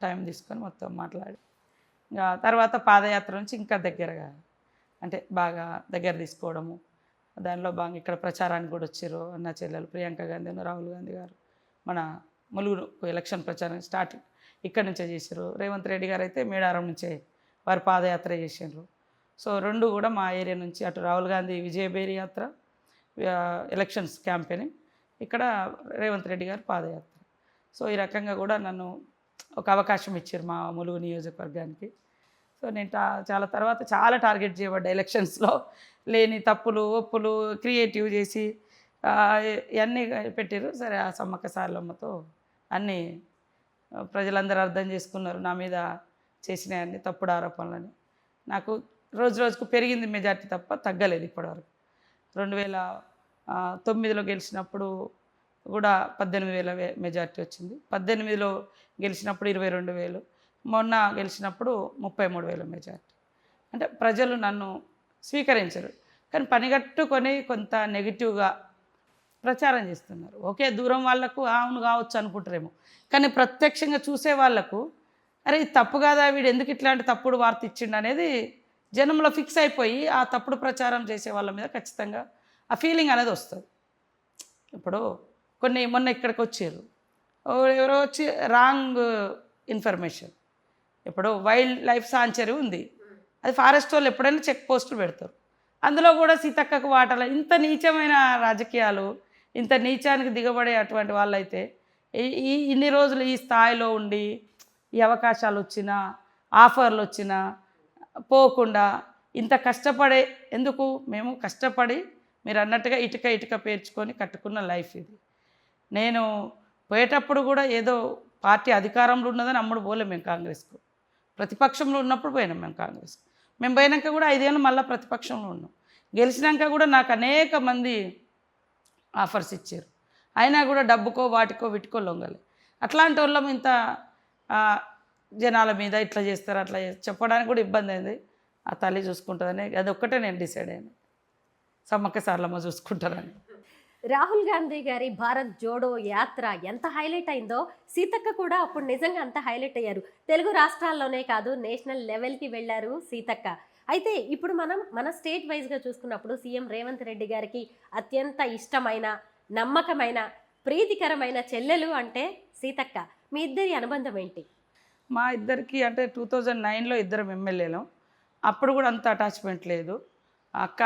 టైం తీసుకొని మొత్తం మాట్లాడి, ఇంకా తర్వాత పాదయాత్ర నుంచి ఇంకా దగ్గరగా అంటే బాగా దగ్గర తీసుకోవడము. దానిలో బాగా ఇక్కడ ప్రచారానికి కూడా వచ్చారు అన్న చెల్లెలు ప్రియాంక గాంధీ, రాహుల్ గాంధీ గారు. మన ములుగురు ఎలక్షన్ ప్రచారం స్టార్ట్ ఇక్కడ నుంచే చేశారు. రేవంత్ రెడ్డి గారు అయితే మేడారం నుంచే వారు పాదయాత్ర చేసారు. సో 2 కూడా మా ఏరియా నుంచి, అటు రాహుల్ గాంధీ విజయబేరి యాత్ర ఎలక్షన్స్ క్యాంపెయినింగ్, ఇక్కడ రేవంత్ రెడ్డి గారు పాదయాత్ర. సో ఈ రకంగా కూడా నన్ను ఒక అవకాశం ఇచ్చారు మా ములుగు నియోజకవర్గానికి. సో నేను చాలా తర్వాత చాలా టార్గెట్ చేయబడ్డా ఎలక్షన్స్లో, లేని తప్పులు ఒప్పులు క్రియేటివ్ చేసి ఇవన్నీ పెట్టారు. సరే ఆ సమ్మక్క సారలమ్మతో అన్నీ ప్రజలందరూ అర్థం చేసుకున్నారు నా మీద చేసినాయన్ని తప్పుడు ఆరోపణలని. నాకు రోజు రోజుకు పెరిగింది మెజార్టీ తప్ప తగ్గలేదు ఇప్పటివరకు. 2009లో గెలిచినప్పుడు కూడా 18,000 మెజార్టీ వచ్చింది. 18లో గెలిచినప్పుడు 22,000, మొన్న గెలిచినప్పుడు 33,000 మెజార్టీ. అంటే ప్రజలు నన్ను స్వీకరించరు, కానీ పనిగట్టుకొని కొంత నెగిటివ్గా ప్రచారం చేస్తున్నారు. ఓకే, దూరం వాళ్ళకు అవును కావచ్చు అనుకుంటారేమో, కానీ ప్రత్యక్షంగా చూసే వాళ్ళకు అరే ఇది తప్పు కాదా, వీడు ఎందుకు ఇట్లాంటి తప్పుడు వార్త ఇచ్చిండు అనేది జనంలో ఫిక్స్ అయిపోయి ఆ తప్పుడు ప్రచారం చేసే వాళ్ళ మీద ఖచ్చితంగా ఆ ఫీలింగ్ అనేది వస్తుంది. ఇప్పుడు మొన్న ఇక్కడికి వచ్చారు, ఎవరో వచ్చి రాంగ్ ఇన్ఫర్మేషన్. ఇప్పుడు వైల్డ్ లైఫ్ సాంచురీ ఉంది, అది ఫారెస్ట్ వాళ్ళు ఎప్పుడైనా చెక్ పోస్టులు పెడతారు. అందులో కూడా సీతక్కకు వాటాల ఇంత నీచమైన రాజకీయాలు, ఇంత నీచానికి దిగబడే అటువంటి వాళ్ళైతే ఇన్ని రోజులు ఈ స్థాయిలో ఉండి ఈ అవకాశాలు వచ్చినా ఆఫర్లు వచ్చినా పోకుండా ఇంత కష్టపడే ఎందుకు? మేము కష్టపడి మీరు అన్నట్టుగా ఇటుక పేర్చుకొని కట్టుకున్న లైఫ్ ఇది. నేను పోయేటప్పుడు కూడా ఏదో పార్టీ అధికారంలో ఉన్నదని అమ్ముడు పోలేం. మేము కాంగ్రెస్కు ప్రతిపక్షంలో ఉన్నప్పుడు పోయినాం. మేము కాంగ్రెస్కు మేము పోయినాక కూడా 5 ఏళ్ళు మళ్ళీ ప్రతిపక్షంలో ఉన్నాం. గెలిచినాక కూడా నాకు అనేక మంది ఆఫర్స్ ఇచ్చారు, అయినా కూడా డబ్బుకో వాటికో వీటికో లొంగలే. అట్లాంటి వాళ్ళం ఇంత జనాల మీద ఇట్లా చేస్తారు అట్లా చెప్పడానికి కూడా ఇబ్బంది అయింది. ఆ తల్లి చూసుకుంటుందని అది ఒక్కటే నేను డిసైడ్ అయ్యాను, సమ్మక్క సారలమ్మ చూసుకుంటారని. రాహుల్ గాంధీ గారి భారత్ జోడో యాత్ర ఎంత హైలైట్ అయిందో సీతక్క కూడా అప్పుడు నిజంగా అంత హైలైట్ అయ్యారు. తెలుగు రాష్ట్రాల్లోనే కాదు, నేషనల్ లెవెల్కి వెళ్ళారు సీతక్క. అయితే ఇప్పుడు మన స్టేట్ వైజ్గా చూసుకున్నప్పుడు సీఎం రేవంత్ రెడ్డి గారికి అత్యంత ఇష్టమైన, నమ్మకమైన, ప్రీతికరమైన చెల్లెలు అంటే సీతక్క. మీ ఇద్దరి అనుబంధం ఏంటి? మా ఇద్దరికి అంటే 2009లో ఇద్దరం ఎమ్మెల్యేలం. అప్పుడు కూడా అంత అటాచ్మెంట్ లేదు, అక్క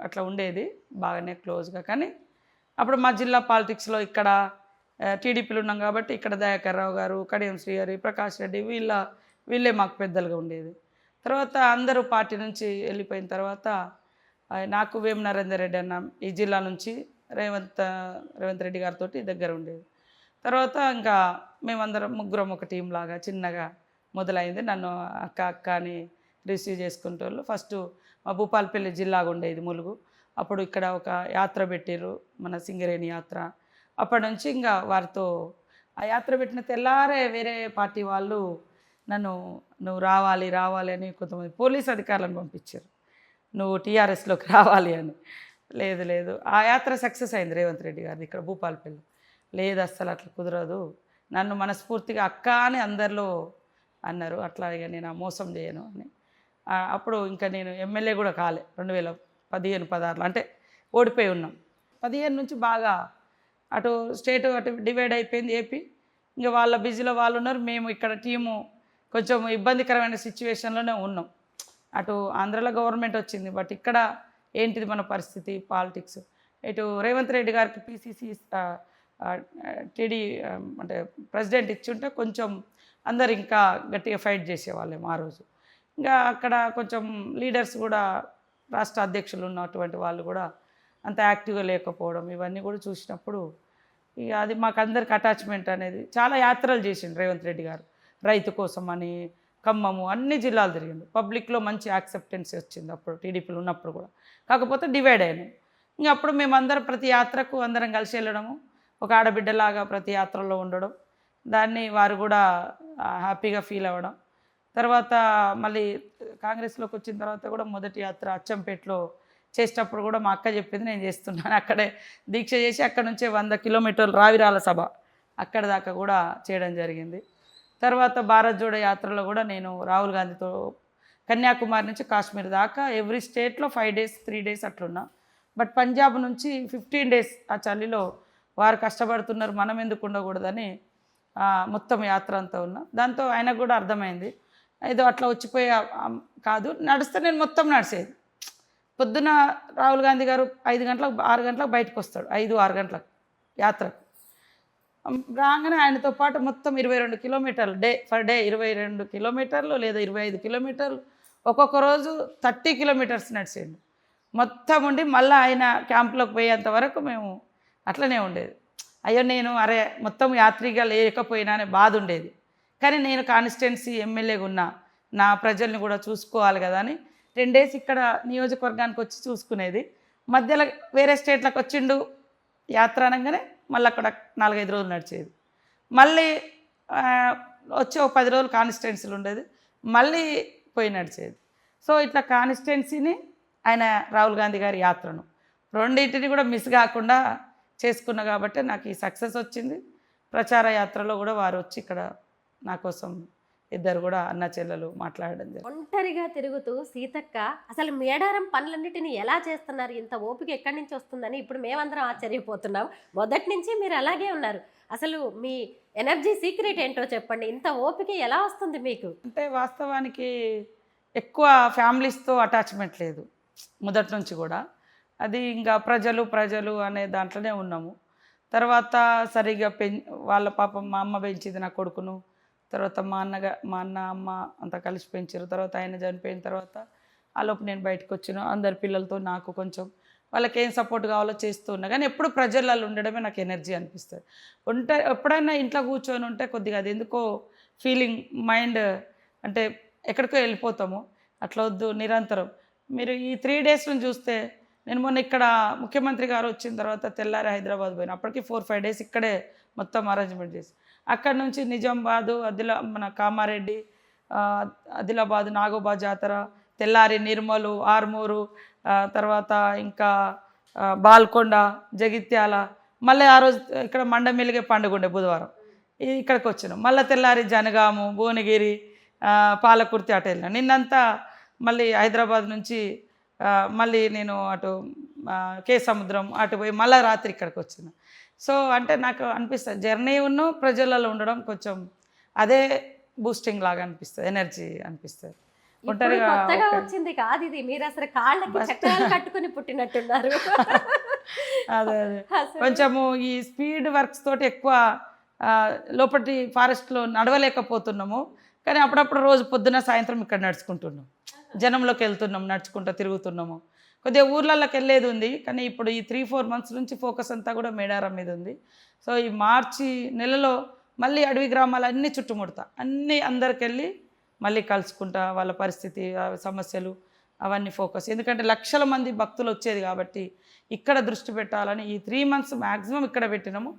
అట్లా ఉండేది బాగానే క్లోజ్గా. కానీ అప్పుడు మా జిల్లా పాలిటిక్స్లో ఇక్కడ టీడీపీలు ఉన్నాం కాబట్టి ఇక్కడ దయాకర్ రావు గారు, కడియం శ్రీహరి, ప్రకాష్ రెడ్డి వీళ్ళే మాకు పెద్దలుగా ఉండేది. తర్వాత అందరూ పార్టీ నుంచి వెళ్ళిపోయిన తర్వాత నాకు వేం నరేందర్ రెడ్డి అన్న ఈ జిల్లా నుంచి రేవంత్ రెడ్డి గారితో దగ్గర ఉండేది. తర్వాత ఇంకా మేమందరం ముగ్గురం ఒక టీం లాగా చిన్నగా మొదలైంది. నన్ను అక్క అని రిసీవ్ చేసుకుంటూ ఫస్ట్ మా భూపాలపల్లి జిల్లాగా ఉండేది ములుగు. అప్పుడు ఇక్కడ ఒక యాత్ర పెట్టారు, మన సింగరేణి యాత్ర. అప్పటి నుంచి ఇంకా వారితో ఆ యాత్ర పెట్టిన తెల్లారే వేరే పార్టీ వాళ్ళు నువ్వు రావాలి అని కొంతమంది పోలీస్ అధికారులను పంపించారు, నువ్వు టీఆర్ఎస్లోకి రావాలి అని. లేదు ఆ యాత్ర సక్సెస్ అయింది రేవంత్ రెడ్డి గారిది ఇక్కడ భూపాలపల్లి. లేదు అస్సలు అట్లా కుదరదు, నన్ను మనస్ఫూర్తిగా అక్క అని అందరిలో అన్నారు. అట్లా ఇక నేను ఆ మోసం చేయను అని. అప్పుడు ఇంకా నేను ఎమ్మెల్యే కూడా కాలే 2015-16 అంటే ఓడిపోయి ఉన్నాం. 15 నుంచి బాగా అటు స్టేట్ అటు డివైడ్ అయిపోయింది ఏపీ. ఇంకా వాళ్ళ బిజీలో వాళ్ళు ఉన్నారు, మేము ఇక్కడ టీము కొంచెం ఇబ్బందికరమైన సిచ్యువేషన్లోనే ఉన్నాం. అటు ఆంధ్రలో గవర్నమెంట్ వచ్చింది, బట్ ఇక్కడ ఏంటిది మన పరిస్థితి పాలిటిక్స్. ఇటు రేవంత్ రెడ్డి గారికి పిసిసి టీడీ అంటే ప్రెసిడెంట్ ఇచ్చుంటే కొంచెం అందరు ఇంకా గట్టిగా ఫైట్ చేసేవాళ్ళేమో ఆ రోజు. ఇంకా అక్కడ కొంచెం లీడర్స్ కూడా రాష్ట్ర అధ్యక్షులు ఉన్నటువంటి వాళ్ళు కూడా అంత యాక్టివ్గా లేకపోవడం ఇవన్నీ కూడా చూసినప్పుడు ఇక అది మాకు అందరికి అటాచ్మెంట్ అనేది. చాలా యాత్రలు చేసిండు రేవంత్ రెడ్డి గారు, రైతు కోసం అని ఖమ్మము అన్ని జిల్లాలు తిరిగిండు. పబ్లిక్లో మంచి యాక్సెప్టెన్స్ వచ్చింది అప్పుడు టీడీపీలు ఉన్నప్పుడు కూడా. కాకపోతే డివైడ్ అయినాయి. ఇంకా అప్పుడు మేమందరం ప్రతి యాత్రకు అందరం కలిసి వెళ్ళడము, ఒక ఆడబిడ్డలాగా ప్రతి యాత్రలో ఉండడం, దాన్ని వారు కూడా హ్యాపీగా ఫీల్ అవ్వడం. తర్వాత మళ్ళీ కాంగ్రెస్లోకి వచ్చిన తర్వాత కూడా మొదటి యాత్ర అచ్చంపేటలో చేసేటప్పుడు కూడా మా అక్క చెప్పింది నేను చేస్తున్నాను, అక్కడే దీక్ష చేసి అక్కడ నుంచే 100 కిలోమీటర్లు రావిరాల సభ అక్కడ దాకా కూడా చేయడం జరిగింది. తర్వాత భారత్ జోడో యాత్రలో కూడా నేను రాహుల్ గాంధీతో కన్యాకుమారి నుంచి కాశ్మీర్ దాకా ఎవ్రీ స్టేట్లో 5 days 3 days అట్లున్నా. బట్ పంజాబ్ నుంచి 15 days ఆ చలిలో వారు కష్టపడుతున్నారు, మనం ఎందుకు ఉండకూడదని మొత్తం యాత్ర అంతా ఉన్నా. దాంతో ఆయనకు కూడా అర్థమైంది, ఏదో అట్లా వచ్చిపోయే కాదు, నడిస్తే నేను మొత్తం నడిచేది. పొద్దున రాహుల్ గాంధీ గారు 5 గంటలకు 6 గంటలకు బయటకు వస్తాడు, 5-6 గంటలకు యాత్రకు రాగానే ఆయనతో పాటు మొత్తం 22 కిలోమీటర్లు పర్ డే 22 కిలోమీటర్లు లేదా 25 కిలోమీటర్లు, ఒక్కొక్క రోజు 30 కిలోమీటర్స్ నడిచేయండి. మొత్తం ఉండి మళ్ళీ ఆయన క్యాంప్లోకి పోయేంత వరకు మేము అట్లనే ఉండేది. అయ్యో నేను మొత్తం యాత్రిగా లేకపోయినా అనే బాధ ఉండేది. కానీ నేను కాన్స్టిట్యున్సీ ఎమ్మెల్యేగా ఉన్నా, నా ప్రజల్ని కూడా చూసుకోవాలి కదా అని 10 days ఇక్కడ నియోజకవర్గానికి వచ్చి చూసుకునేది. మధ్యలో వేరే స్టేట్లకు వచ్చిండు యాత్ర అనగానే మళ్ళీ అక్కడ 4-5 రోజులు నడిచేది. మళ్ళీ వచ్చి ఒక 10 రోజులు కాన్స్టిట్యున్సీలు ఉండేది, మళ్ళీ పోయి నడిచేది. సో ఇట్లా కాన్స్టిట్యున్సీని ఆయన రాహుల్ గాంధీ గారి యాత్రను రెండింటిని కూడా మిస్ కాకుండా చేసుకున్నా కాబట్టి నాకు ఈ సక్సెస్ వచ్చింది. ప్రచార యాత్రలో కూడా వారు వచ్చి ఇక్కడ నా కోసం ఇద్దరు కూడా అన్న చెల్లెలు మాట్లాడడం జరిగింది. ఒంటరిగా తిరుగుతూ సీతక్క అసలు మేడారం పనులన్నిటిని ఎలా చేస్తున్నారు, ఇంత ఓపిక ఎక్కడి నుంచి వస్తుందని ఇప్పుడు మేమందరం ఆశ్చర్యపోతున్నాం. మొదటి నుంచి మీరు అలాగే ఉన్నారు. అసలు మీ ఎనర్జీ సీక్రెట్ ఏంటో చెప్పండి, ఇంత ఓపిక ఎలా వస్తుంది మీకు? అంటే వాస్తవానికి ఎక్కువ ఫ్యామిలీస్తో అటాచ్మెంట్ లేదు మొదటి నుంచి కూడా. అది ఇంకా ప్రజలు అనే దాంట్లోనే ఉన్నాము. తర్వాత సరిగ్గా వాళ్ళ పాపం మా అమ్మ పెంచింది నా కొడుకును, తర్వాత మా అన్న అమ్మ అంతా కలిసి పెంచారు. తర్వాత ఆయన చనిపోయిన తర్వాత ఆలోపు నేను బయటకు వచ్చిన అందరి పిల్లలతో నాకు కొంచెం వాళ్ళకి ఏం సపోర్ట్ కావాలో చేస్తూ ఉన్నా. కానీ ఎప్పుడు ప్రజలలో ఉండడమే నాకు ఎనర్జీ అనిపిస్తుంది. ఎప్పుడైనా ఇంట్లో కూర్చొని ఉంటే కొద్దిగా అది ఎందుకో ఫీలింగ్ మైండ్ అంటే ఎక్కడికో వెళ్ళిపోతాము. అట్లా వద్దు, నిరంతరం మీరు ఈ 3 days నుంచి చూస్తే నేను మొన్న ఇక్కడ ముఖ్యమంత్రి గారు వచ్చిన తర్వాత తెల్లారి హైదరాబాద్ పోయిన, అప్పటికి 4-5 days ఇక్కడే మొత్తం అరేంజ్మెంట్ చేసి అక్కడ నుంచి నిజామాబాదు, మన కామారెడ్డి, ఆదిలాబాద్, నాగోబాద్ జాతర, తెల్లారి నిర్మలు, ఆర్మూరు, తర్వాత ఇంకా బాల్కొండ, జగిత్యాల, మళ్ళీ ఆ రోజు ఇక్కడ మండమిలిగే పండుగ ఉండే బుధవారం ఇక్కడికి వచ్చినాం. మళ్ళీ తెల్లారి జనగాము, భువనగిరి, పాలకుర్తి అటు వెళ్ళిన. నిన్నంతా మళ్ళీ హైదరాబాద్ నుంచి మళ్ళీ నేను అటు కే సముద్రం అటు పోయి మళ్ళీ రాత్రి ఇక్కడికి వచ్చిన. సో అంటే నాకు అనిపిస్తుంది జర్నీ ఉన్న ప్రజలలో ఉండడం కొంచెం అదే బూస్టింగ్ లాగా అనిపిస్తుంది, ఎనర్జీ అనిపిస్తుంది. ఒంటరిగా వచ్చింది కాదు ఇది, మీరు అసలు కాళ్ళకి చక్రాలు కట్టుకుని పుట్టినట్టున్నారు. అదే కొంచెము ఈ స్పీడ్ వర్క్స్ తోటి ఎక్కువ లోపటి ఫారెస్ట్లో నడవలేకపోతున్నాము. కానీ అప్పుడప్పుడు రోజు పొద్దున సాయంత్రం ఇక్కడ నడుచుకుంటున్నాం, జనంలోకి వెళ్తున్నాం, నడుచుకుంటూ తిరుగుతున్నాము. కొద్దిగా ఊర్లలోకి వెళ్ళేది ఉంది. కానీ ఇప్పుడు ఈ 3-4 months నుంచి ఫోకస్ అంతా కూడా మేడారం మీద ఉంది. సో ఈ మార్చి నెలలో మళ్ళీ అడవి గ్రామాలన్నీ చుట్టుముడతా, అన్నీ అందరికి వెళ్ళి మళ్ళీ కలుసుకుంటా, వాళ్ళ పరిస్థితి, సమస్యలు అవన్నీ ఫోకస్. ఎందుకంటే లక్షల మంది భక్తులు వచ్చేది కాబట్టి ఇక్కడ దృష్టి పెట్టాలని ఈ 3 months మ్యాక్సిమం ఇక్కడ పెట్టినాము.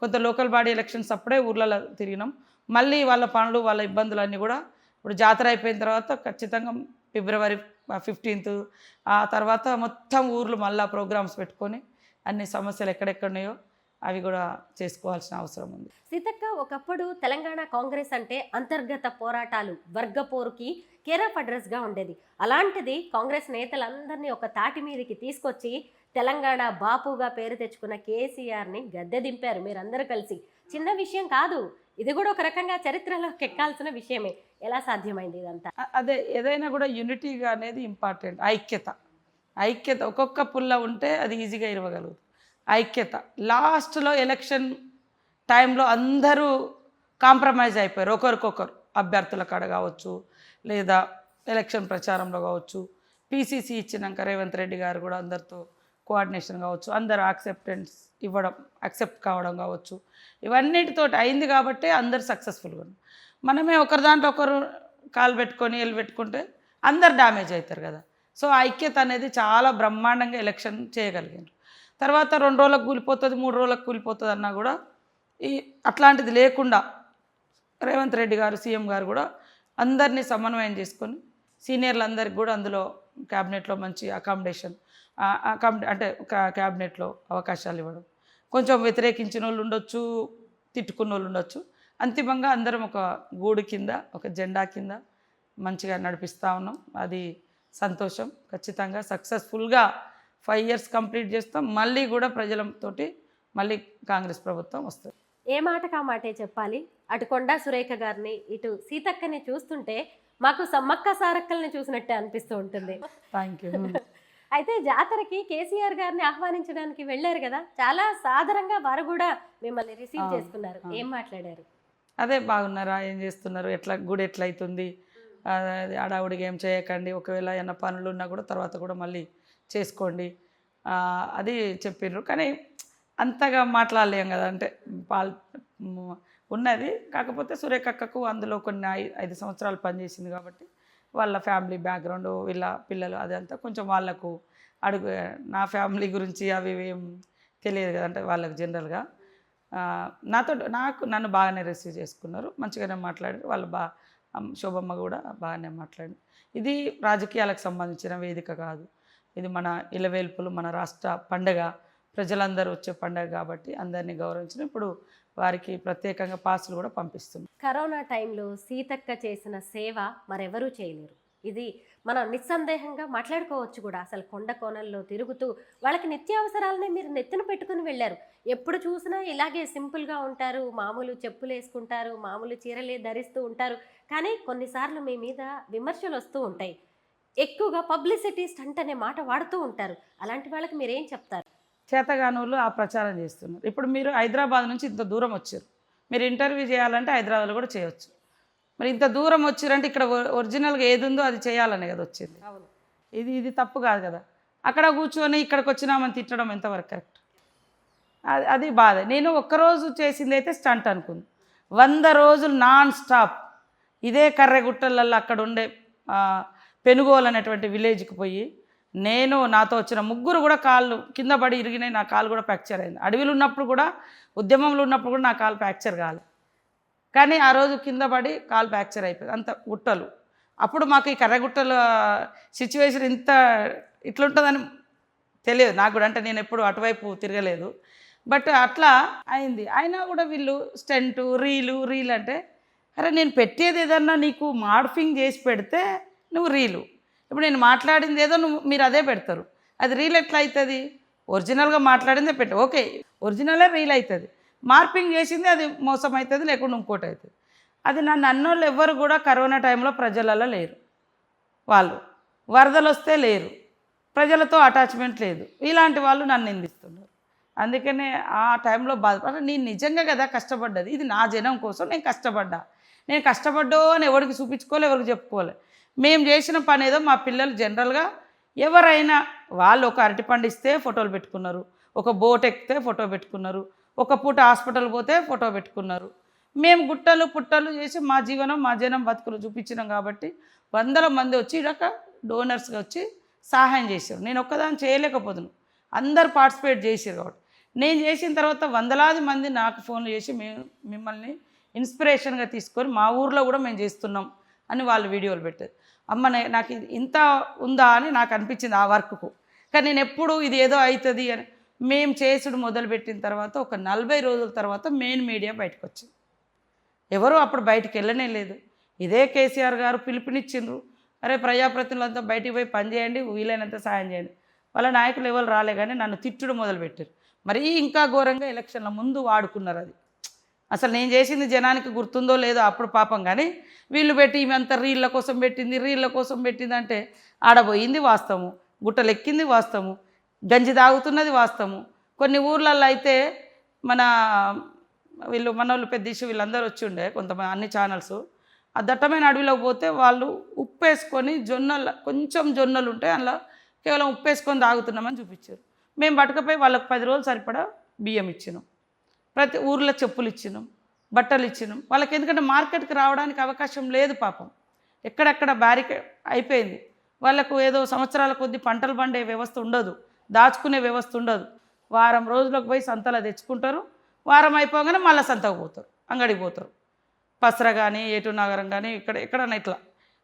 కొంత లోకల్ బాడీ ఎలక్షన్స్ అప్పుడే ఊర్లలో తిరిగినాం. మళ్ళీ వాళ్ళ పనులు, వాళ్ళ ఇబ్బందులన్నీ కూడా ఇప్పుడు జాతర అయిపోయిన తర్వాత ఖచ్చితంగా February 15th ఆ తర్వాత మొత్తం ఊర్లు మళ్ళీ ప్రోగ్రామ్స్ పెట్టుకొని అన్ని సమస్యలు ఎక్కడెక్కడున్నాయో అవి కూడా చేసుకోవాల్సిన అవసరం ఉంది. సీతక్క, ఒకప్పుడు తెలంగాణ కాంగ్రెస్ అంటే అంతర్గత పోరాటాలు, వర్గ పోరుకి కేర్ ఆఫ్ అడ్రస్గా ఉండేది. అలాంటిది కాంగ్రెస్ నేతలందరినీ ఒక తాటి మీదకి తీసుకొచ్చి తెలంగాణ బాపుగా పేరు తెచ్చుకున్న కేసీఆర్ని గద్దె దింపారు మీరందరూ కలిసి. చిన్న విషయం కాదు, ఇది కూడా ఒక రకంగా చరిత్రలోకి ఎక్కాల్సిన విషయమే. ఎలా సాధ్యమైంది ఇదంతా? అదే ఏదైనా కూడా యూనిటీగా అనేది ఇంపార్టెంట్. ఐక్యత ఒక్కొక్క పుల్ల ఉంటే అది ఈజీగా ఇవ్వగలుగుతుంది. ఐక్యత లాస్ట్లో ఎలక్షన్ టైంలో అందరూ కాంప్రమైజ్ అయిపోయారు ఒకరికొకరు, అభ్యర్థుల కాడ కావచ్చు లేదా ఎలక్షన్ ప్రచారంలో కావచ్చు. పీసీసీ ఇచ్చినాక రేవంత్ రెడ్డి గారు కూడా అందరితో కోఆర్డినేషన్ కావచ్చు, అందరు యాక్సెప్ట్ కావడం కావచ్చు, ఇవన్నిటితో అయింది కాబట్టి అందరు సక్సెస్ఫుల్గా ఉన్నారు. మనమే ఒకరి దాంట్లో ఒకరు కాలు పెట్టుకొని వెళ్ళి పెట్టుకుంటే అందరు డ్యామేజ్ అవుతారు కదా. సో ఐక్యత అనేది చాలా బ్రహ్మాండంగా ఎలక్షన్ చేయగలిగారు. తర్వాత 2 రోజులకు కూలిపోతుంది, 3 రోజులకు కూలిపోతుంది అన్నా కూడా అట్లాంటిది లేకుండా రేవంత్ రెడ్డి గారు, సీఎం గారు కూడా అందరినీ సమన్వయం చేసుకొని సీనియర్లందరికీ కూడా అందులో క్యాబినెట్లో మంచి అకామిడేషన్ అంటే క్యాబినెట్లో అవకాశాలు ఇవ్వడం. కొంచెం వ్యతిరేకించిన వాళ్ళు ఉండొచ్చు, తిట్టుకున్న వాళ్ళు ఉండొచ్చు. అంతిమంగా అందరం ఒక గూడు కింద, ఒక జెండా కింద మంచిగా నడిపిస్తూ ఉన్నాం. అది సంతోషం. ఖచ్చితంగా సక్సెస్ఫుల్గా 5 years కంప్లీట్ చేస్తాం. మళ్ళీ కూడా ప్రజలతోటి మళ్ళీ కాంగ్రెస్ ప్రభుత్వం వస్తుంది. ఏ మాటకా మాటే చెప్పాలి. అటు కొండా సురేఖ గారిని, ఇటు సీతక్కని చూస్తుంటే మాకు సమ్మక్క సారక్కల్ని చూసినట్టే అనిపిస్తూ ఉంటుంది. Thank you. అయితే జాతరకి కేసీఆర్ గారిని ఆహ్వానించడానికి వెళ్ళారు కదా, చాలా సాధారణంగా వారు కూడా మిమ్మల్ని రిసీవ్ చేసుకున్నారు. ఏం మాట్లాడారు? అదే బాగున్నారా, ఏం చేస్తున్నారు, గుడి ఎట్లయితుంది, అడావుడిగా ఏం చేయకండి, ఒకవేళ ఏమైనా పనులు ఉన్నా కూడా తర్వాత కూడా మళ్ళీ చేసుకోండి అది చెప్పిండ్రు. కానీ అంతగా మాట్లాడలేం కదా, అంటే ఉన్నది. కాకపోతే సురేఖక్కకు అందులో కొన్ని 5 సంవత్సరాలు పనిచేసింది కాబట్టి వాళ్ళ ఫ్యామిలీ బ్యాక్గ్రౌండ్, వీళ్ళ పిల్లలు అదంతా కొంచెం వాళ్ళకు నా ఫ్యామిలీ గురించి అవి ఏం తెలియదు కదా, అంటే వాళ్ళకి జనరల్గా నన్ను బాగానే రిసీవ్ చేసుకున్నారు, మంచిగానే మాట్లాడారు. వాళ్ళు శోభమ్మ కూడా బాగానే మాట్లాడింది. ఇది రాజకీయాలకు సంబంధించిన వేదిక కాదు, ఇది మన ఇలవేల్పులు, మన రాష్ట్ర పండగ, ప్రజలందరూ వచ్చే పండగ కాబట్టి అందరినీ గౌరవించిన ఇప్పుడు వారికి ప్రత్యేకంగా పాసులు కూడా పంపిస్తున్నాం. కరోనా టైంలో సీతక్క చేసిన సేవ మరెవరూ చేయలేరు. ఇది మనం నిస్సందేహంగా మాట్లాడుకోవచ్చు కూడా. అసలు కొండ కోణల్లో తిరుగుతూ వాళ్ళకి నిత్యావసరాలని మీరు నెత్తిన పెట్టుకుని వెళ్ళారు. ఎప్పుడు చూసినా ఇలాగే సింపుల్గా ఉంటారు, మామూలు చెప్పులు వేసుకుంటారు, మామూలు చీరలే ధరిస్తూ ఉంటారు. కానీ కొన్నిసార్లు మీ మీద విమర్శలు వస్తూ ఉంటాయి. ఎక్కువగా పబ్లిసిటీ స్టంట్ అనే మాట వాడుతూ ఉంటారు. అలాంటి వాళ్ళకి మీరేం చెప్తారు? చేతగానోళ్ళు ఆ ప్రచారం చేస్తున్నారు. ఇప్పుడు మీరు హైదరాబాద్ నుంచి ఇంత దూరం వచ్చారు, మీరు ఇంటర్వ్యూ చేయాలంటే హైదరాబాద్లో కూడా చేయవచ్చు. మరి ఇంత దూరం వచ్చారంటే ఇక్కడ ఒరిజినల్గా ఏది ఉందో అది చేయాలనే కదా వచ్చింది. అవును, ఇది తప్పు కాదు కదా. అక్కడ కూర్చొని ఇక్కడికి వచ్చినామని తిట్టడం ఎంతవరకు కరెక్ట్? అది బాధ. నేను ఒక్కరోజు చేసింది అయితే స్టంట్ అనుకుంది. 100 రోజులు నాన్ స్టాప్ ఇదే కర్రెగుట్టలలో అక్కడ ఉండే పెనుగోలు అనేటువంటి విలేజ్కి పోయి నాతో వచ్చిన 3 కూడా కాళ్ళు కింద పడి ఇరిగినాయి. నా కాలు కూడా ఫ్రాక్చర్ అయింది. అడవిలో ఉన్నప్పుడు కూడా, ఉద్యమంలో ఉన్నప్పుడు కూడా నా కాలు ఫ్రాక్చర్ కాలే. కానీ ఆ రోజు కింద పడి కాలు ఫ్రాక్చర్ అయిపోయింది. అంత గుట్టలు. అప్పుడు మాకు ఈ కర్రగుట్టల సిచ్యువేషన్ ఇట్లుంటుందని తెలియదు నాకు కూడా, అంటే నేను ఎప్పుడు అటువైపు తిరగలేదు. బట్ అట్లా అయింది. అయినా కూడా వీళ్ళు స్టెంట్ రీల్ అంటే, అరే నేను పెట్టేది ఏదన్నా నీకు మార్ఫింగ్ చేసి పెడితే నువ్వు రీలు, ఇప్పుడు నేను మాట్లాడింది ఏదో మీరు అదే పెడతారు. అది రీల్ ఎట్లా అవుతుంది? ఒరిజినల్గా మాట్లాడిందే పెట్టు, ఓకే ఒరిజినలే రీల్ అవుతుంది. మార్పింగ్ చేసింది అది మోసం అవుతుంది, లేకుండా ఇంకోటి అవుతుంది. అది నన్ను అన్నోళ్ళు ఎవ్వరు కూడా కరోనా టైంలో ప్రజలలో లేరు. వాళ్ళు వరదలు వస్తే లేరు, ప్రజలతో అటాచ్మెంట్ లేదు. ఇలాంటి వాళ్ళు నన్ను నిందిస్తున్నారు. అందుకనే ఆ టైంలో బాధపడ, నేను నిజంగా కదా కష్టపడ్డది, ఇది నా జనం కోసం నేను కష్టపడ్డా. నేను కష్టపడ్డో అని ఎవరికి చూపించుకోలే, ఎవరికి చెప్పుకోలే. మేము చేసిన పని ఏదో మా పిల్లలు జనరల్గా ఎవరైనా వాళ్ళు ఒక అరటిపండు ఇస్తే ఫోటోలు పెట్టుకున్నారు, ఒక బోట్ ఎక్కితే ఫోటో పెట్టుకున్నారు, ఒక పూట హాస్పిటల్ పోతే ఫోటో పెట్టుకున్నారు. మేము గుట్టలు పుట్టలు చేసి మా జీవనం మా జనం బతుకులు చూపించినాం కాబట్టి 100 మంది వచ్చి ఇక డోనర్స్గా వచ్చి సహాయం చేశారు. నేను ఒక్కదాన్ని చేయలేకపోతున్నాను, అందరు పార్టిసిపేట్ చేశారు. కాబట్టి నేను చేసిన తర్వాత 100లాది మంది నాకు ఫోన్లు చేసి మిమ్మల్ని ఇన్స్పిరేషన్గా తీసుకొని మా ఊర్లో కూడా మేము చేస్తున్నాం అని వాళ్ళు వీడియోలు పెట్టారు. అమ్మ నాకు ఇది ఇంత ఉందా అని నాకు అనిపించింది ఆ వర్క్కు. కానీ నేను ఎప్పుడు ఇది ఏదో అవుతుంది అని మేము చేసుడు మొదలుపెట్టిన తర్వాత ఒక 40 రోజుల తర్వాత మెయిన్ మీడియా బయటకు వచ్చింది. ఎవరు అప్పుడు బయటికి వెళ్ళనే లేదు. ఇదే కేసీఆర్ గారు పిలుపునిచ్చిండ్రు, అరే ప్రజాప్రతినిధులంతా బయటికి పోయి పనిచేయండి, వీలైనంత సాయం చేయండి. వాళ్ళ నాయకులు ఎవరు రాలే, కానీ నన్ను తిట్టుడు మొదలుపెట్టారు. మరీ ఇంకా ఘోరంగా ఎలక్షన్ల ముందు వాడుకున్నారు. అది అసలు నేను చేసింది జనానికి గుర్తుందో లేదో అప్పుడు పాపం, కానీ వీళ్ళు పెట్టి ఇవంతా రీళ్ళ కోసం పెట్టింది అంటే ఆడబోయింది వాస్తవము, గుట్టలెక్కింది వాస్తవము, గంజి తాగుతున్నది వాస్తవము. కొన్ని ఊర్లలో అయితే మనోళ్ళు పెద్ద ఇష్యూ వీళ్ళందరూ వచ్చి ఉండే కొంతమంది అన్ని ఛానల్స్. ఆ దట్టమైన అడవిలోకి పోతే వాళ్ళు ఉప్పు వేసుకొని కొంచెం జొన్నలు ఉంటే అందులో కేవలం ఉప్పు వేసుకొని తాగుతున్నామని చూపించారు. మేము పట్టుకపోయి వాళ్ళకి 10 రోజులు సరిపడా బియ్యం ఇచ్చినాం, ప్రతి ఊర్లో చెప్పులు ఇచ్చినాం, బట్టలు ఇచ్చినాం వాళ్ళకి. ఎందుకంటే మార్కెట్కి రావడానికి అవకాశం లేదు పాపం, ఎక్కడెక్కడ బ్యారికేడ్ అయిపోయింది. వాళ్ళకు ఏదో సంవత్సరాల కొద్దీ పంటలు పండే వ్యవస్థ ఉండదు, దాచుకునే వ్యవస్థ ఉండదు. వారం రోజులకు పోయి సంతలో తెచ్చుకుంటారు, వారం అయిపోగానే మళ్ళీ సంతకు పోతారు, అంగడికి పోతారు. పసర కానీ ఏటు నగరం కానీ ఎక్కడన్నా ఇట్లా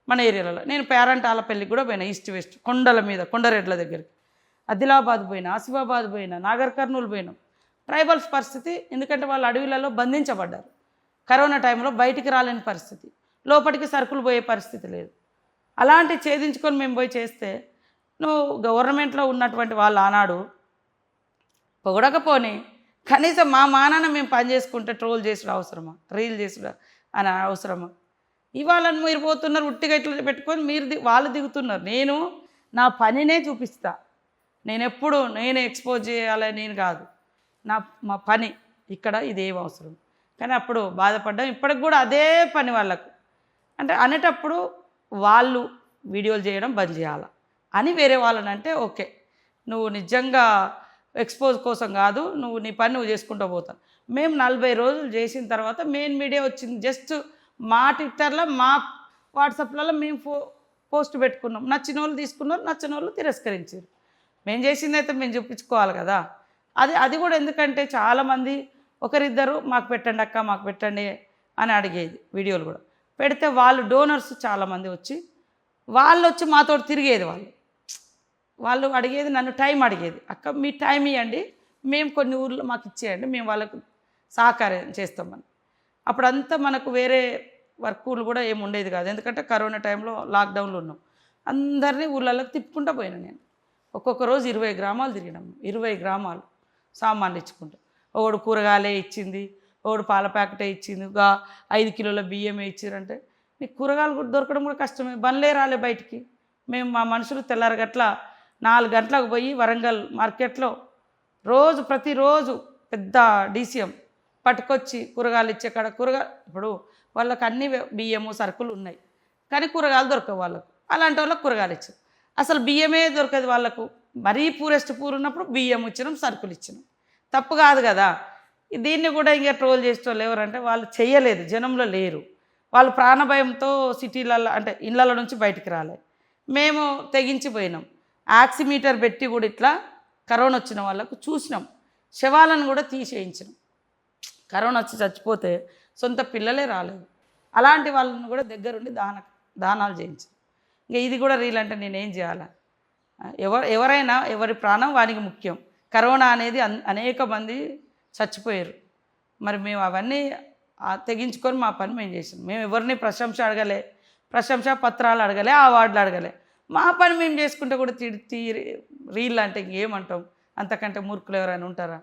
మన ఏరియాలలో. నేను పేరంటాల పెళ్ళికి కూడా పోయినా, ఈస్ట్ వెస్ట్ కొండల మీద, కొండరెడ్ల దగ్గరికి. ఆదిలాబాద్ పోయినా, ఆసిఫాబాద్ పోయినా, నాగర్ కర్నూలు పోయినాం. ట్రైబల్స్ పరిస్థితి, ఎందుకంటే వాళ్ళు అడవులలో బంధించబడ్డారు. కరోనా టైంలో బయటికి రాలేని పరిస్థితి, లోపలికి సరుకులు పోయే పరిస్థితి లేదు. అలాంటి ఛేదించుకొని మేము పోయి చేస్తే నువ్వు గవర్నమెంట్లో ఉన్నటువంటి వాళ్ళు ఆనాడు పొగడకపోని కనీసం మా మానాన మేము పని చేసుకుంటే ట్రోల్ చేసుడు అవసరమా, రీల్ చేసుడు అని అవసరమా? ఇవాళ మీరు పోతున్నారు ఉట్టిగా ఇట్లా పెట్టుకొని వాళ్ళు దిగుతున్నారు. నేను నా పనినే చూపిస్తా, నేనే ఎక్స్పోజ్ చేయాలని నేను కాదు, మా పని ఇక్కడ ఇదేం అవసరం. కానీ అప్పుడు బాధపడ్డాం. ఇప్పటికి కూడా అదే పని వాళ్ళకు. అంటే అనేటప్పుడు వాళ్ళు వీడియోలు చేయడం బంద్ చేయాలి అని వేరే వాళ్ళని అంటే ఓకే, నువ్వు నిజంగా ఎక్స్పోజ్ కోసం కాదు, నువ్వు నీ పని నువ్వు చేసుకుంటూ పోతావు. మేము 40 రోజులు చేసిన తర్వాత మెయిన్ మీడియా వచ్చింది. జస్ట్ మా ట్విట్టర్లో మా వాట్సాప్లలో మేము పోస్ట్ పెట్టుకున్నాం. నచ్చిన వాళ్ళు తీసుకున్నారు, నచ్చిన వాళ్ళు తిరస్కరించారు. మేము చేసింది అయితే మేము చూపించుకోవాలి కదా. అది కూడా ఎందుకంటే చాలామంది ఒకరిద్దరు మాకు పెట్టండి అక్క, మాకు పెట్టండి అని అడిగేది. వీడియోలు కూడా పెడితే వాళ్ళు డోనర్స్ చాలామంది వచ్చి మాతో తిరిగేది. వాళ్ళు అడిగేది, నన్ను టైం అడిగేది, అక్క మీ టైం ఇవ్వండి, మేము కొన్ని ఊర్లో మాకు ఇచ్చేయండి, మేము వాళ్ళకు సహకారం చేస్తామని. అప్పుడంతా మనకు వేరే వర్కులు కూడా ఏమి ఉండేది కాదు, ఎందుకంటే కరోనా టైంలో లాక్డౌన్లో ఉన్నాం. అందరినీ ఊళ్ళలోకి తిప్పుకుంటూ పోయినా నేను. ఒక్కొక్క రోజు 20 గ్రామాలు తిరిగినాం. 20 గ్రామాలు సామాన్లు ఇచ్చుకుంటాం. ఒకడు కూరగాయలే ఇచ్చింది, ఒకడు పాల ప్యాకెటే ఇచ్చింది, 5 కిలోల బియ్యమే ఇచ్చారంటే నీకు కూరగాయలు కూడా దొరకడం కూడా కష్టమే. బండ్లే రాలే బయటికి. మేము మా మనుషులు తెల్లారగట్ల 4 గంటలకు పోయి వరంగల్ మార్కెట్లో ప్రతిరోజు పెద్ద డీసీఎం పట్టుకొచ్చి కూరగాయలు ఇచ్చే కాడ ఇప్పుడు వాళ్ళకి అన్ని బియ్యము సరుకులు ఉన్నాయి, కానీ కూరగాయలు దొరకవు వాళ్ళకు. అలాంటి వాళ్ళకి కూరగాయలు ఇచ్చాం. అసలు బియ్యమే దొరకదు వాళ్ళకు. మరీ పూరెస్ట్ పూర్ ఉన్నప్పుడు బియ్యం ఇచ్చినాం, సరుకులు ఇచ్చినాం. తప్పు కాదు కదా. దీన్ని కూడా ఇంకా ట్రోల్ చేసేవాళ్ళు ఎవరంటే వాళ్ళు చేయలేదు, జనంలో లేరు. వాళ్ళు ప్రాణభయంతో సిటీలలో అంటే ఇళ్ళ నుంచి బయటికి రాలేదు. మేము తెగించిపోయినాం. ఆక్సిమీటర్ పెట్టి కూడా ఇట్లా కరోనా వచ్చిన వాళ్ళకు చూసినాం. శవాలను కూడా తీసేయించినాం. కరోనా వచ్చి చచ్చిపోతే సొంత పిల్లలే రాలేదు. అలాంటి వాళ్ళని కూడా దగ్గరుండి దానాలు చేయించాం. ఇంకా ఇది కూడా రీల్ అంటే నేనేం చేయాలా? ఎవరైనా ఎవరి ప్రాణం వానికి ముఖ్యం. కరోనా అనేది అనేక మంది చచ్చిపోయారు. మరి మేము అవన్నీ తెగించుకొని మా పని మేము చేసాం. మేము ఎవరిని ప్రశంసా పత్రాలు అడగలే, అవార్డులు అడగలే. మా పని మేము చేసుకుంటే కూడా తిడితే రీల్ అంటే ఇంకేమంటాం? అంతకంటే మూర్ఖులు ఎవరైనా ఉంటారా?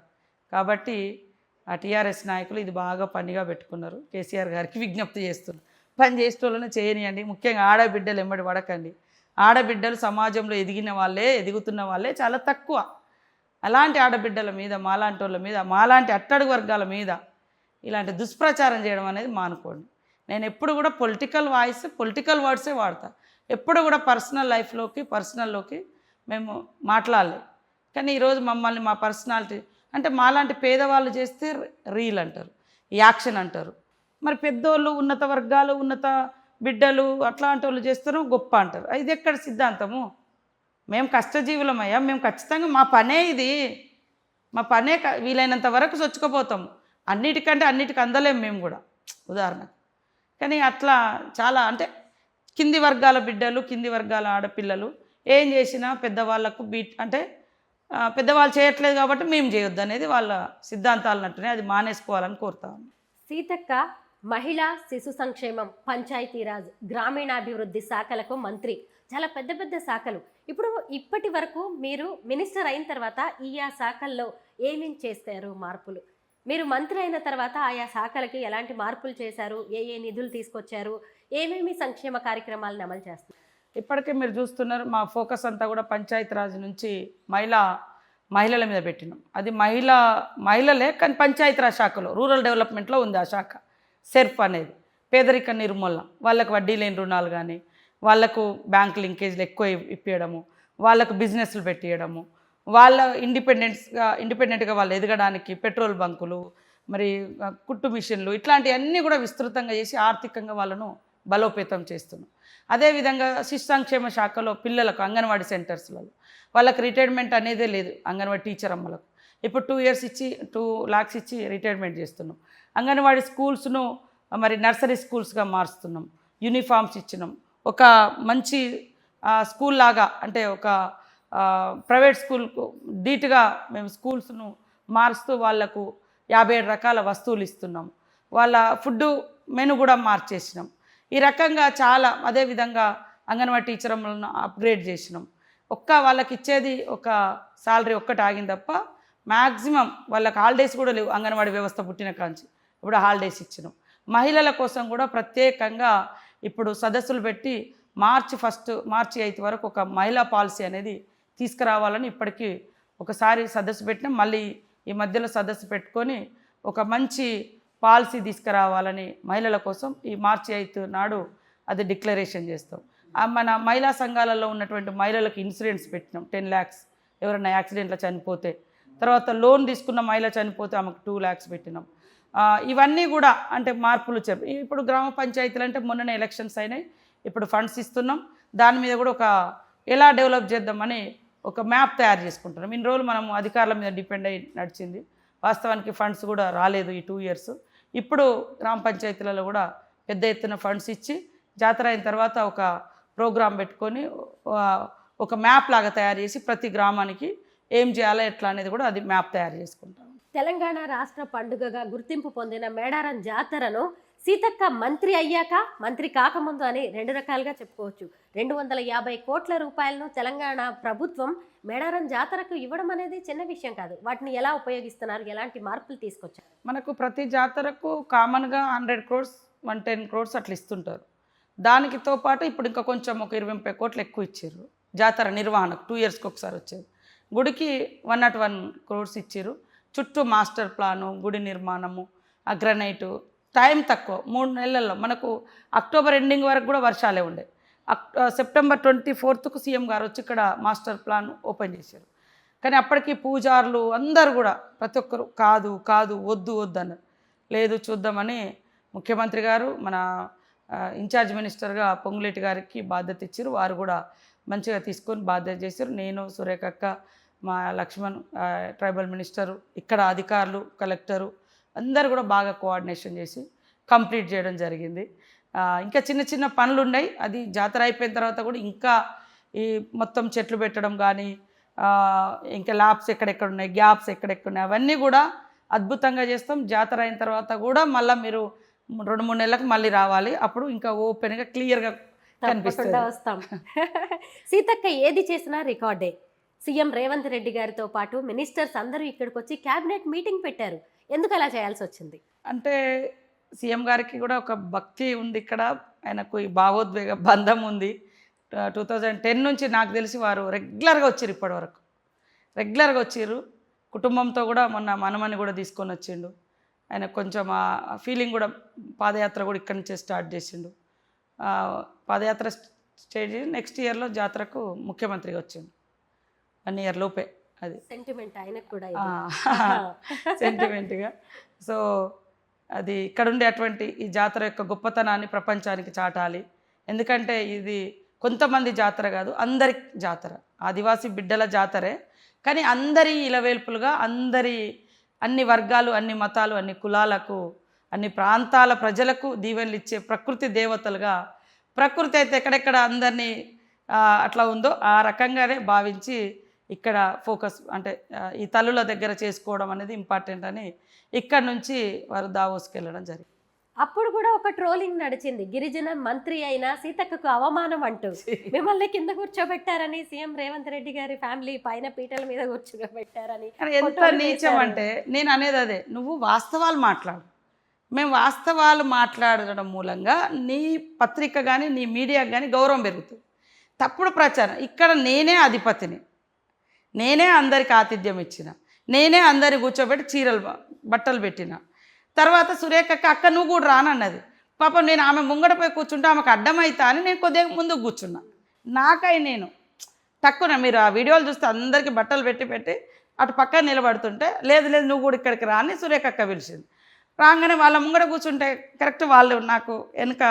కాబట్టి ఆ టీఆర్ఎస్ నాయకులు ఇది బాగా పనిగా పెట్టుకున్నారు. కేసీఆర్ గారికి విజ్ఞప్తి చేస్తున్నారు, పని చేసేటోళ్ళనే చేయనియండి. ముఖ్యంగా ఆడబిడ్డలు ఎంబడి పడకండి. ఆడబిడ్డలు సమాజంలో ఎదుగుతున్న వాళ్ళే చాలా తక్కువ. అలాంటి ఆడబిడ్డల మీద, మాలాంటి వాళ్ళ మీద, మాలాంటి అట్టడుగు వర్గాల మీద ఇలాంటి దుష్ప్రచారం చేయడం అనేది మానుకోండి. నేను ఎప్పుడు కూడా పొలిటికల్ వర్డ్సే వాడతా. ఎప్పుడు కూడా పర్సనల్లోకి మేము మాట్లాడలేదు. కానీ ఈరోజు మమ్మల్ని మా పర్సనాలిటీ అంటే మాలాంటి పేదవాళ్ళు చేస్తే రీల్ అంటారు, యాక్షన్ అంటారు. మరి పెద్దోళ్ళు, ఉన్నత వర్గాలు, ఉన్నత బిడ్డలు అట్లాంటి వాళ్ళు చేస్తారు గొప్ప అంటారు. ఇది ఎక్కడ సిద్ధాంతము? మేము కష్టజీవులమయ్యా. మేము ఖచ్చితంగా మా పనే ఇది. మా పనే వీలైనంత వరకు చొచ్చుకుపోతాము. అన్నిటికి అందలేము మేము కూడా ఉదాహరణకు. కానీ అట్లా చాలా అంటే కింది వర్గాల బిడ్డలు, కింది వర్గాల ఆడపిల్లలు ఏం చేసినా పెద్దవాళ్ళకు అంటే పెద్దవాళ్ళు చేయట్లేదు కాబట్టి మేము చేయొద్దు అనేది వాళ్ళ సిద్ధాంతాలు నట్టునే. అది మానేసుకోవాలని కోరుతాను. సీతక్క మహిళా శిశు సంక్షేమం, పంచాయతీరాజ్, గ్రామీణాభివృద్ధి శాఖలకు మంత్రి. చాలా పెద్ద పెద్ద శాఖలు. ఇప్పటి వరకు మీరు మినిస్టర్ అయిన తర్వాత ఆ శాఖల్లో ఏమేం చేశారు మార్పులు? మీరు మంత్రి అయిన తర్వాత ఆయా శాఖలకి ఎలాంటి మార్పులు చేశారు? ఏ నిధులు తీసుకొచ్చారు? ఏమేమి సంక్షేమ కార్యక్రమాలను అమలు చేస్తారు? ఇప్పటికే మీరు చూస్తున్నారు, మా ఫోకస్ అంతా కూడా పంచాయతీరాజ్ నుంచి మహిళల మీద పెట్టినాం. అది మహిళలే, కానీ పంచాయతీరాజ్ శాఖలో రూరల్ డెవలప్మెంట్లో ఉంది ఆ శాఖ. సెర్ప్ అనేది పేదరిక నిర్మూలన. వాళ్ళకు వడ్డీ లేని రుణాలు కానీ, వాళ్ళకు బ్యాంక్ లింకేజ్లు ఎక్కువ ఇప్పించడము, వాళ్ళకు బిజినెస్లు పెట్టియడము, వాళ్ళ ఇండిపెండెంట్గా వాళ్ళు ఎదగడానికి పెట్రోల్ బంకులు, మరి కుట్టు మిషన్లు, ఇట్లాంటివన్నీ కూడా విస్తృతంగా చేసి ఆర్థికంగా వాళ్ళను బలోపేతం చేస్తున్నాం. అదేవిధంగా శిశు సంక్షేమ శాఖలో పిల్లలకు అంగన్వాడీ సెంటర్స్లలో వాళ్ళకి రిటైర్మెంట్ అనేదే లేదు. అంగన్వాడీ టీచర్ అమ్మలకు ఇప్పుడు 2 years ఇచ్చి 2 lakhs ఇచ్చి రిటైర్మెంట్ చేస్తున్నాం. అంగన్వాడీ స్కూల్స్ను మరి నర్సరీ స్కూల్స్గా మారుస్తున్నాం. యూనిఫామ్స్ ఇచ్చినాం. ఒక మంచి స్కూల్ లాగా అంటే ఒక ప్రైవేట్ స్కూల్కు ధీటుగా మేము స్కూల్స్ను మారుస్తూ వాళ్లకు 57 రకాల వస్తువులు ఇస్తున్నాం. వాళ్ళ ఫుడ్ మెను కూడా మార్చేసినాం. ఈ రకంగా చాలా. అదేవిధంగా అంగన్వాడీ టీచర్లను అప్గ్రేడ్ చేసినాం. వాళ్ళకి ఇచ్చేది ఒక సాలరీ ఒక్కటి ఆగింది తప్ప మ్యాక్సిమం వాళ్ళకి హాలిడేస్ కూడా లేవు. అంగన్వాడీ వ్యవస్థ పుట్టిన కాంచి ఇప్పుడు హాలిడేస్ ఇచ్చినాం. మహిళల కోసం కూడా ప్రత్యేకంగా ఇప్పుడు సదస్సులు పెట్టి మార్చి 8 వరకు ఒక మహిళా పాలసీ అనేది తీసుకురావాలని ఇప్పటికీ ఒకసారి సదస్సు పెట్టినాం. మళ్ళీ ఈ మధ్యలో సదస్సు పెట్టుకొని ఒక మంచి పాలసీ తీసుకురావాలని మహిళల కోసం ఈ మార్చి 8 నాడు అది డిక్లరేషన్ చేస్తాం. మన మహిళా సంఘాలలో ఉన్నటువంటి మహిళలకు ఇన్సూరెన్స్ పెట్టినాం 10 lakhs. ఎవరైనా యాక్సిడెంట్లో చనిపోతే. తర్వాత లోన్ తీసుకున్న మహిళ చనిపోతే ఆమెకు 2 lakhs పెట్టినాం. ఇవన్నీ కూడా అంటే మార్పులు ఇప్పుడు గ్రామ పంచాయతీలు అంటే మొన్ననే ఎలక్షన్స్ అయినాయి, ఇప్పుడు ఫండ్స్ ఇస్తున్నాం. దాని మీద కూడా ఎలా డెవలప్ చేద్దామని ఒక మ్యాప్ తయారు చేసుకుంటున్నాం. ఇన్ని రోజులు మనం అధికారుల మీద డిపెండ్ అయ్యి నడిచింది. వాస్తవానికి ఫండ్స్ కూడా రాలేదు ఈ 2 years. ఇప్పుడు గ్రామ పంచాయతీలలో కూడా పెద్ద ఎత్తున ఫండ్స్ ఇచ్చి జాతర అయిన తర్వాత ఒక ప్రోగ్రాం పెట్టుకొని ఒక మ్యాప్ లాగా తయారు చేసి ప్రతి గ్రామానికి ఏం చేయాలో ఎట్లా అనేది కూడా అది మ్యాప్ తయారు చేసుకుంటాం. తెలంగాణ రాష్ట్ర పండుగగా గుర్తింపు పొందిన మేడారం జాతరను సీతక్క మంత్రి అయ్యాక మంత్రి కాకముందు అని 2 రకాలుగా చెప్పుకోవచ్చు. 250 కోట్ల రూపాయలను తెలంగాణ ప్రభుత్వం మేడారం జాతరకు ఇవ్వడం అనేది చిన్న విషయం కాదు. వాటిని ఎలా ఉపయోగిస్తున్నారు, ఎలాంటి మార్పులు తీసుకొచ్చారు? మనకు ప్రతి జాతరకు కామన్గా 100 crores 110 crores అట్లా ఇస్తుంటారు. దానికితో పాటు ఇప్పుడు ఇంకా కొంచెం ఒక 20-30 కోట్లు ఎక్కువ ఇచ్చారు జాతర నిర్వహణకు. 2 yearsకి ఒకసారి వచ్చేది. గుడికి 101 crores ఇచ్చారు. చుట్టూ మాస్టర్ ప్లాను, గుడి నిర్మాణము, అగ్రనైటు. టైం తక్కువ, 3 నెలల్లో మనకు అక్టోబర్ ఎండింగ్ వరకు కూడా వర్షాలే ఉండే. సెప్టెంబర్ 24th సీఎం గారు వచ్చి ఇక్కడ మాస్టర్ ప్లాన్ ఓపెన్ చేశారు. కానీ అప్పటికి పూజారులు అందరూ కూడా ప్రతి ఒక్కరు కాదు కాదు వద్దు వద్దు అన్నారు. లేదు చూద్దామని ముఖ్యమంత్రి గారు మన ఇన్ఛార్జ్ మినిస్టర్గా పొంగులేటి గారికి బాధ్యత ఇచ్చారు. వారు కూడా మంచిగా తీసుకొని బాధ్యత చేశారు. నేను, సురేఖక్క, మా లక్ష్మణ్ ట్రైబల్ మినిస్టరు, ఇక్కడ అధికారులు, కలెక్టరు అందరూ కూడా బాగా కోఆర్డినేషన్ చేసి కంప్లీట్ చేయడం జరిగింది. ఇంకా చిన్న చిన్న పనులు ఉన్నాయి. అది జాతర అయిపోయిన తర్వాత కూడా ఇంకా ఈ మొత్తం చెట్లు పెట్టడం కానీ, ఇంకా ల్యాబ్స్ ఎక్కడెక్కడ ఉన్నాయి, గ్యాప్స్ ఎక్కడెక్కడ ఉన్నాయి, అవన్నీ కూడా అద్భుతంగా చేస్తాం. జాతర అయిన తర్వాత కూడా మళ్ళీ మీరు 2-3 నెలలకు మళ్ళీ రావాలి. అప్పుడు ఇంకా ఓపెన్గా క్లియర్గా కనిపిస్తుంది. వస్తాం. సీతక్క ఏది చేసినా రికార్డే. సీఎం రేవంత్ రెడ్డి గారితో పాటు మినిస్టర్స్ అందరూ ఇక్కడికి వచ్చి క్యాబినెట్ మీటింగ్ పెట్టారు. ఎందుకు అలా చేయాల్సి వచ్చింది? అంటే సీఎం గారికి కూడా ఒక భక్తి ఉంది ఇక్కడ, ఆయనకు ఈ భావోద్వేగ బంధం ఉంది. 2010 నుంచి నాకు తెలిసి వారు రెగ్యులర్గా వచ్చారు, ఇప్పటివరకు రెగ్యులర్గా వచ్చారు. కుటుంబంతో కూడా మొన్న మనమని కూడా తీసుకొని వచ్చిండు. ఆయన కొంచెం ఆ ఫీలింగ్ కూడా, పాదయాత్ర కూడా ఇక్కడి నుంచే స్టార్ట్ చేసిండు. పాదయాత్ర స్టేజ్ నెక్స్ట్ ఇయర్లో జాతరకు ముఖ్యమంత్రిగా వచ్చిండు. 1 year లోపే. అది సెంటిమెంట్ ఆయనకు కూడా, సెంటిమెంట్గా. సో అది ఇక్కడ ఉండే అటువంటి ఈ జాతర యొక్క గొప్పతనాన్ని ప్రపంచానికి చాటాలి. ఎందుకంటే ఇది కొంతమంది జాతర కాదు, అందరి జాతర, ఆదివాసీ బిడ్డల జాతరే. కానీ అందరి ఇలవేల్పులుగా అన్ని వర్గాలు, అన్ని మతాలు, అన్ని కులాలకు, అన్ని ప్రాంతాల ప్రజలకు దీవెనలు ఇచ్చే ప్రకృతి దేవతలుగా, ప్రకృతి అయితే ఎక్కడెక్కడ అందరినీ అట్లా ఉందో ఆ రకంగానే భావించి ఇక్కడ ఫోకస్ అంటే ఈ తల్లుల దగ్గర చేసుకోవడం అనేది ఇంపార్టెంట్ అని ఇక్కడ నుంచి వారు దావోస్కి వెళ్ళడం జరిగింది. అప్పుడు కూడా ఒక ట్రోలింగ్ నడిచింది, గిరిజన మంత్రి అయిన సీతక్కకు అవమానం అంటూ మిమ్మల్ని కింద కూర్చోబెట్టారని, సీఎం రేవంత్ రెడ్డి గారి ఫ్యామిలీ పైన పీటల మీద కూర్చోబెట్టారని. ఎంత నీచం అంటే నేను అనేది అదే, నువ్వు వాస్తవాలు మాట్లాడు. మేము వాస్తవాలు మాట్లాడడం మూలంగా నీ పత్రిక కానీ నీ మీడియాకి కానీ గౌరవం పెరుగుతుంది. తప్పుడు ప్రచారం, ఇక్కడ నేనే అధిపతిని, నేనే అందరికి ఆతిథ్యం ఇచ్చిన, నేనే అందరిని కూర్చోబెట్టి బట్టలు పెట్టిన. తర్వాత సురేఖక్క అక్క నువ్వు కూడా రానన్నది. పాపం నేను ఆమె ముంగడపై కూర్చుంటే ఆమెకు అడ్డమవుతా అని నేను కొద్దిగా ముందుకు కూర్చున్నా. నాకై నేను తక్కువ, మీరు ఆ వీడియోలు చూస్తే అందరికీ బట్టలు పెట్టి అటు పక్కన నిలబడుతుంటే లేదు నువ్వు కూడా ఇక్కడికి రా అని సురేఖక్క పిలిచింది. రాగానే వాళ్ళ ముంగడ కూర్చుంటే కరెక్ట్ వాళ్ళు నాకు వెనుక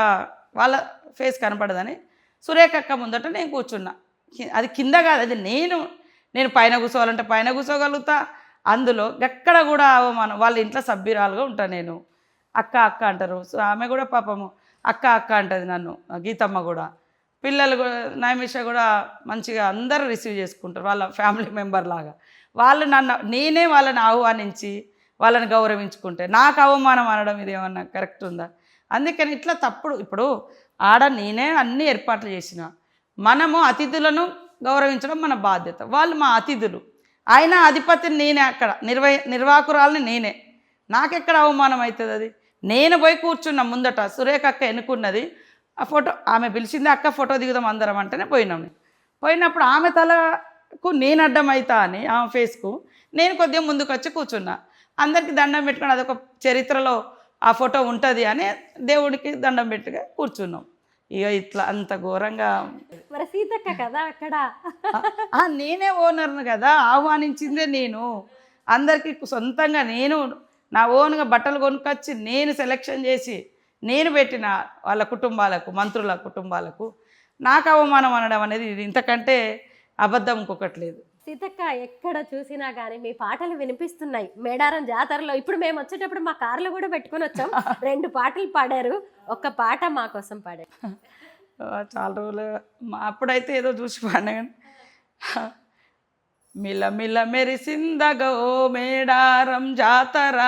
వాళ్ళ ఫేస్ కనపడదని సురేఖక్క ముందట నేను కూర్చున్నా. అది కింద కాదు, అది నేను పైన కూర్చోవాలంటే పైన కూర్చోగలుగుతా. అందులో ఎక్కడ కూడా అవమానం, వాళ్ళ ఇంట్లో సభ్యురాలుగా ఉంటాను నేను. అక్క అంటారు. సో ఆమె కూడా పాపము అక్క అంటది నన్ను, గీతమ్మ కూడా. పిల్లలు కూడా, నైమిష కూడా మంచిగా అందరూ రిసీవ్ చేసుకుంటారు వాళ్ళ ఫ్యామిలీ మెంబర్ లాగా. వాళ్ళు నేనే వాళ్ళని ఆహ్వానించి వాళ్ళని గౌరవించుకుంటే నాకు అవమానం అనడం ఇది ఏమన్నా కరెక్ట్ ఉందా? అందుకని ఇట్లా తప్పుడు. ఇప్పుడు నేనే అన్ని ఏర్పాట్లు చేసిన, మనము అతిథులను గౌరవించడం మన బాధ్యత. వాళ్ళు మా అతిథులు, ఆయన అధిపతిని నేనే, అక్కడ నిర్వాహకురాలని నేనే. నాకెక్కడ అవమానం అవుతుంది? అది నేను పోయి కూర్చున్నా ముందట, సురేఖ అక్క ఎన్నుకున్నది. ఆ ఫోటో ఆమె పిలిచింది, అక్క ఫోటో దిగుదాం అందరం అంటేనే పోయినాం. పోయినప్పుడు ఆమె తలకు నేను అడ్డం అవుతా అని ఆమె ఫేస్కు నేను కొద్దిగా ముందుకు వచ్చి కూర్చున్నా. అందరికీ దండం పెట్టుకుని అదొక చరిత్రలో ఆ ఫోటో ఉంటుంది అని దేవుడికి దండం పెట్టుగా కూర్చున్నాం. ఇక ఇట్లా అంత ఘోరంగా మరి సీతక్క కదా అక్కడ. నేనే ఓనర్ను కదా, ఆహ్వానించిందే నేను. అందరికీ సొంతంగా నేను నా ఓన్గా బట్టలు కొనుక్కొచ్చి నేను సెలెక్షన్ చేసి నేను పెట్టిన వాళ్ళ కుటుంబాలకు, మంత్రుల కుటుంబాలకు నాకు అవమానం అనడం అనేది ఇది ఇంతకంటే అబద్ధం ఇంకొకటి లేదు. సీతక్క ఎక్కడ చూసినా కానీ మీ పాటలు వినిపిస్తున్నాయి మేడారం జాతరలో. ఇప్పుడు మేము వచ్చేటప్పుడు మా కార్లో కూడా పెట్టుకొని వచ్చాం. 2 పాటలు పాడారు, ఒక్క పాట మా కోసం పాడారు. చాలా రోజులు అప్పుడైతే ఏదో చూసి పాడినా కానీ మిలమిల మెరిసిందగో మేడారం జాతర,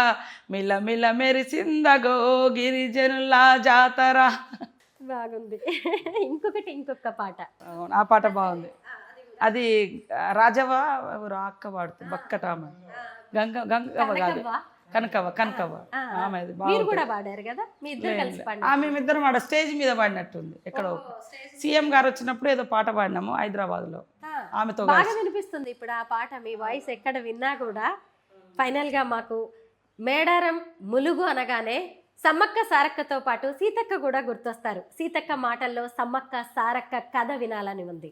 మిలమిల మెరిసిందగో గిరిజనుల జాతర. బాగుంది. ఇంకొక పాట. ఆ పాట బాగుంది. అది రాజవ ఎవరు అక్క పాడుతుంది, బక్కటామ గంగవ్వ కాదు, కనకవ్వ ఆమెది మీరు కూడా పాడారు కదా, మీ ఇద్దరు కలిసి పాడారు. మేమిద్దరం ఆడ స్టేజ్ మీద పాడినట్టుంది. ఎక్కడో సీఎం గారు వచ్చినప్పుడు ఏదో పాట పాడినాము హైదరాబాద్లో, ఆమెతో బాగా వినిపిస్తుంది ఇప్పుడు ఆ పాట. మీ వాయిస్ ఎక్కడ విన్నా కూడా ఫైనల్గా మాకు మేడారం ములుగు అనగానే సమ్మక్క సారక్కతో పాటు సీతక్క కూడా గుర్తొస్తారు. సీతక్క మాటల్లో సమ్మక్క సారక్క కథ వినాలని ఉంది.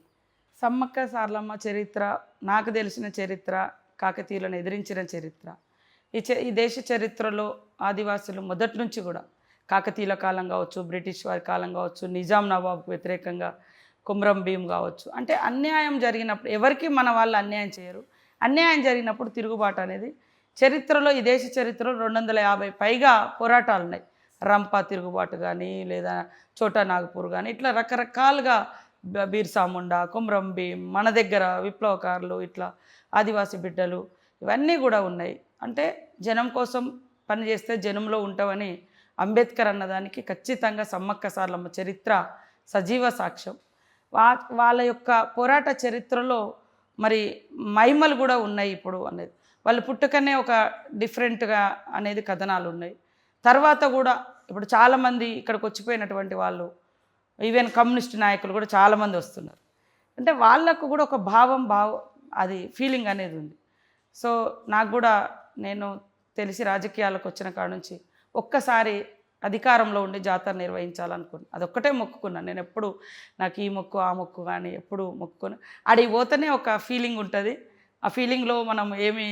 సమ్మక్క సారలమ్మ చరిత్ర, నాకు తెలిసిన చరిత్ర, కాకతీయులను ఎదిరించిన చరిత్ర, ఈ దేశ చరిత్రలో ఆదివాసులు మొదటి నుంచి కూడా కాకతీయుల కాలం కావచ్చు, బ్రిటిష్ వారి కాలం కావచ్చు, నిజాం నవాబ్కు వ్యతిరేకంగా కుమ్రం భీం కావచ్చు, అంటే అన్యాయం జరిగినప్పుడు ఎవరికి మన వాళ్ళు అన్యాయం చేయరు. అన్యాయం జరిగినప్పుడు తిరుగుబాటు అనేది చరిత్రలో, ఈ దేశ చరిత్రలో 250 పైగా పోరాటాలు ఉన్నాయి. రంపా తిరుగుబాటు కానీ, లేదా చోటా నాగపూర్ కానీ, ఇట్లా రకరకాలుగా బీర్సా ముండా, కుమ్రం భీం, మన దగ్గర విప్లవకారులు, ఇట్లా ఆదివాసీ బిడ్డలు, ఇవన్నీ కూడా ఉన్నాయి. అంటే జనం కోసం పనిచేస్తే జనంలో ఉంటామని అంబేద్కర్ అన్నదానికి ఖచ్చితంగా సమ్మక్క సారలమ్మ చరిత్ర సజీవ సాక్ష్యం. వాళ్ళ యొక్క పోరాట చరిత్రలో మరి మహిమలు కూడా ఉన్నాయి ఇప్పుడు అనేది. వాళ్ళు పుట్టుకనే ఒక డిఫరెంట్గా అనేది కథనాలు ఉన్నాయి. తర్వాత కూడా ఇప్పుడు చాలామంది ఇక్కడికి వచ్చిపోయినటువంటి వాళ్ళు, ఈవెన్ కమ్యూనిస్ట్ నాయకులు కూడా చాలామంది వస్తున్నారు. అంటే వాళ్ళకు కూడా ఒక అది ఫీలింగ్ అనేది ఉంది. సో నాకు కూడా, నేను తెలిసి రాజకీయాలకు వచ్చిన కాడ నుంచి ఒక్కసారి అధికారంలో ఉండి జాతర నిర్వహించాలనుకున్నాను. అదొక్కటే మొక్కుకున్నాను. నేను ఎప్పుడు నాకు ఈ మొక్కు ఆ మొక్కు కానీ ఎప్పుడు మొక్కుకున్నా. అడిగి పోతేనే ఒక ఫీలింగ్ ఉంటుంది. ఆ ఫీలింగ్లో మనం ఏమి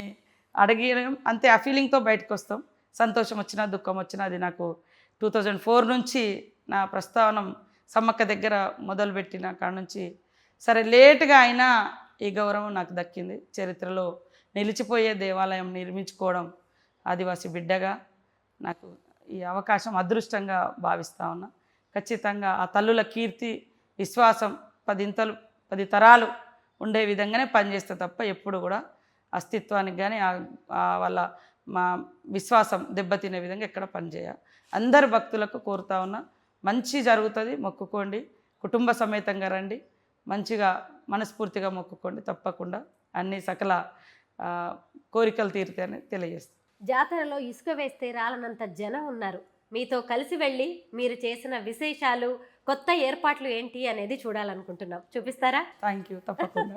అడిగినాం అంతే, ఆ ఫీలింగ్తో బయటకు వస్తాం. సంతోషం వచ్చినా దుఃఖం వచ్చినా అది నాకు 2004 నుంచి నా ప్రస్థానం సమ్మక్క దగ్గర మొదలుపెట్టిన కాడ నుంచి సరే లేటుగా అయినా ఈ గౌరవం నాకు దక్కింది. చరిత్రలో నిలిచిపోయే దేవాలయం నిర్మించుకోవడం ఆదివాసీ బిడ్డగా నాకు ఈ అవకాశం అదృష్టంగా భావిస్తూ ఉన్నా. ఖచ్చితంగా ఆ తల్లుల కీర్తి, విశ్వాసం 10 తరాలు ఉండే విధంగానే పనిచేస్తే తప్ప ఎప్పుడు కూడా అస్తిత్వానికి కానీ వాళ్ళ మా విశ్వాసం దెబ్బతినే విధంగా ఎక్కడ పనిచేయాలి. అందరు భక్తులకు కోరుతా ఉన్నా, మంచి జరుగుతుంది, మొక్కుకోండి, కుటుంబ సమేతంగా రండి, మంచిగా మనస్ఫూర్తిగా మొక్కుకోండి, తప్పకుండా అన్ని సకల కోరికలు తీరుతాయని తెలియజేస్తాను. జాతరలో ఇసుక వేస్తే రాలనంత జనం ఉన్నారు. మీతో కలిసి వెళ్ళి మీరు చేసిన విశేషాలు, కొత్త ఏర్పాట్లు ఏంటి అనేది చూడాలనుకుంటున్నాం. చూపిస్తారా? థ్యాంక్ యూ, తప్పకుండా.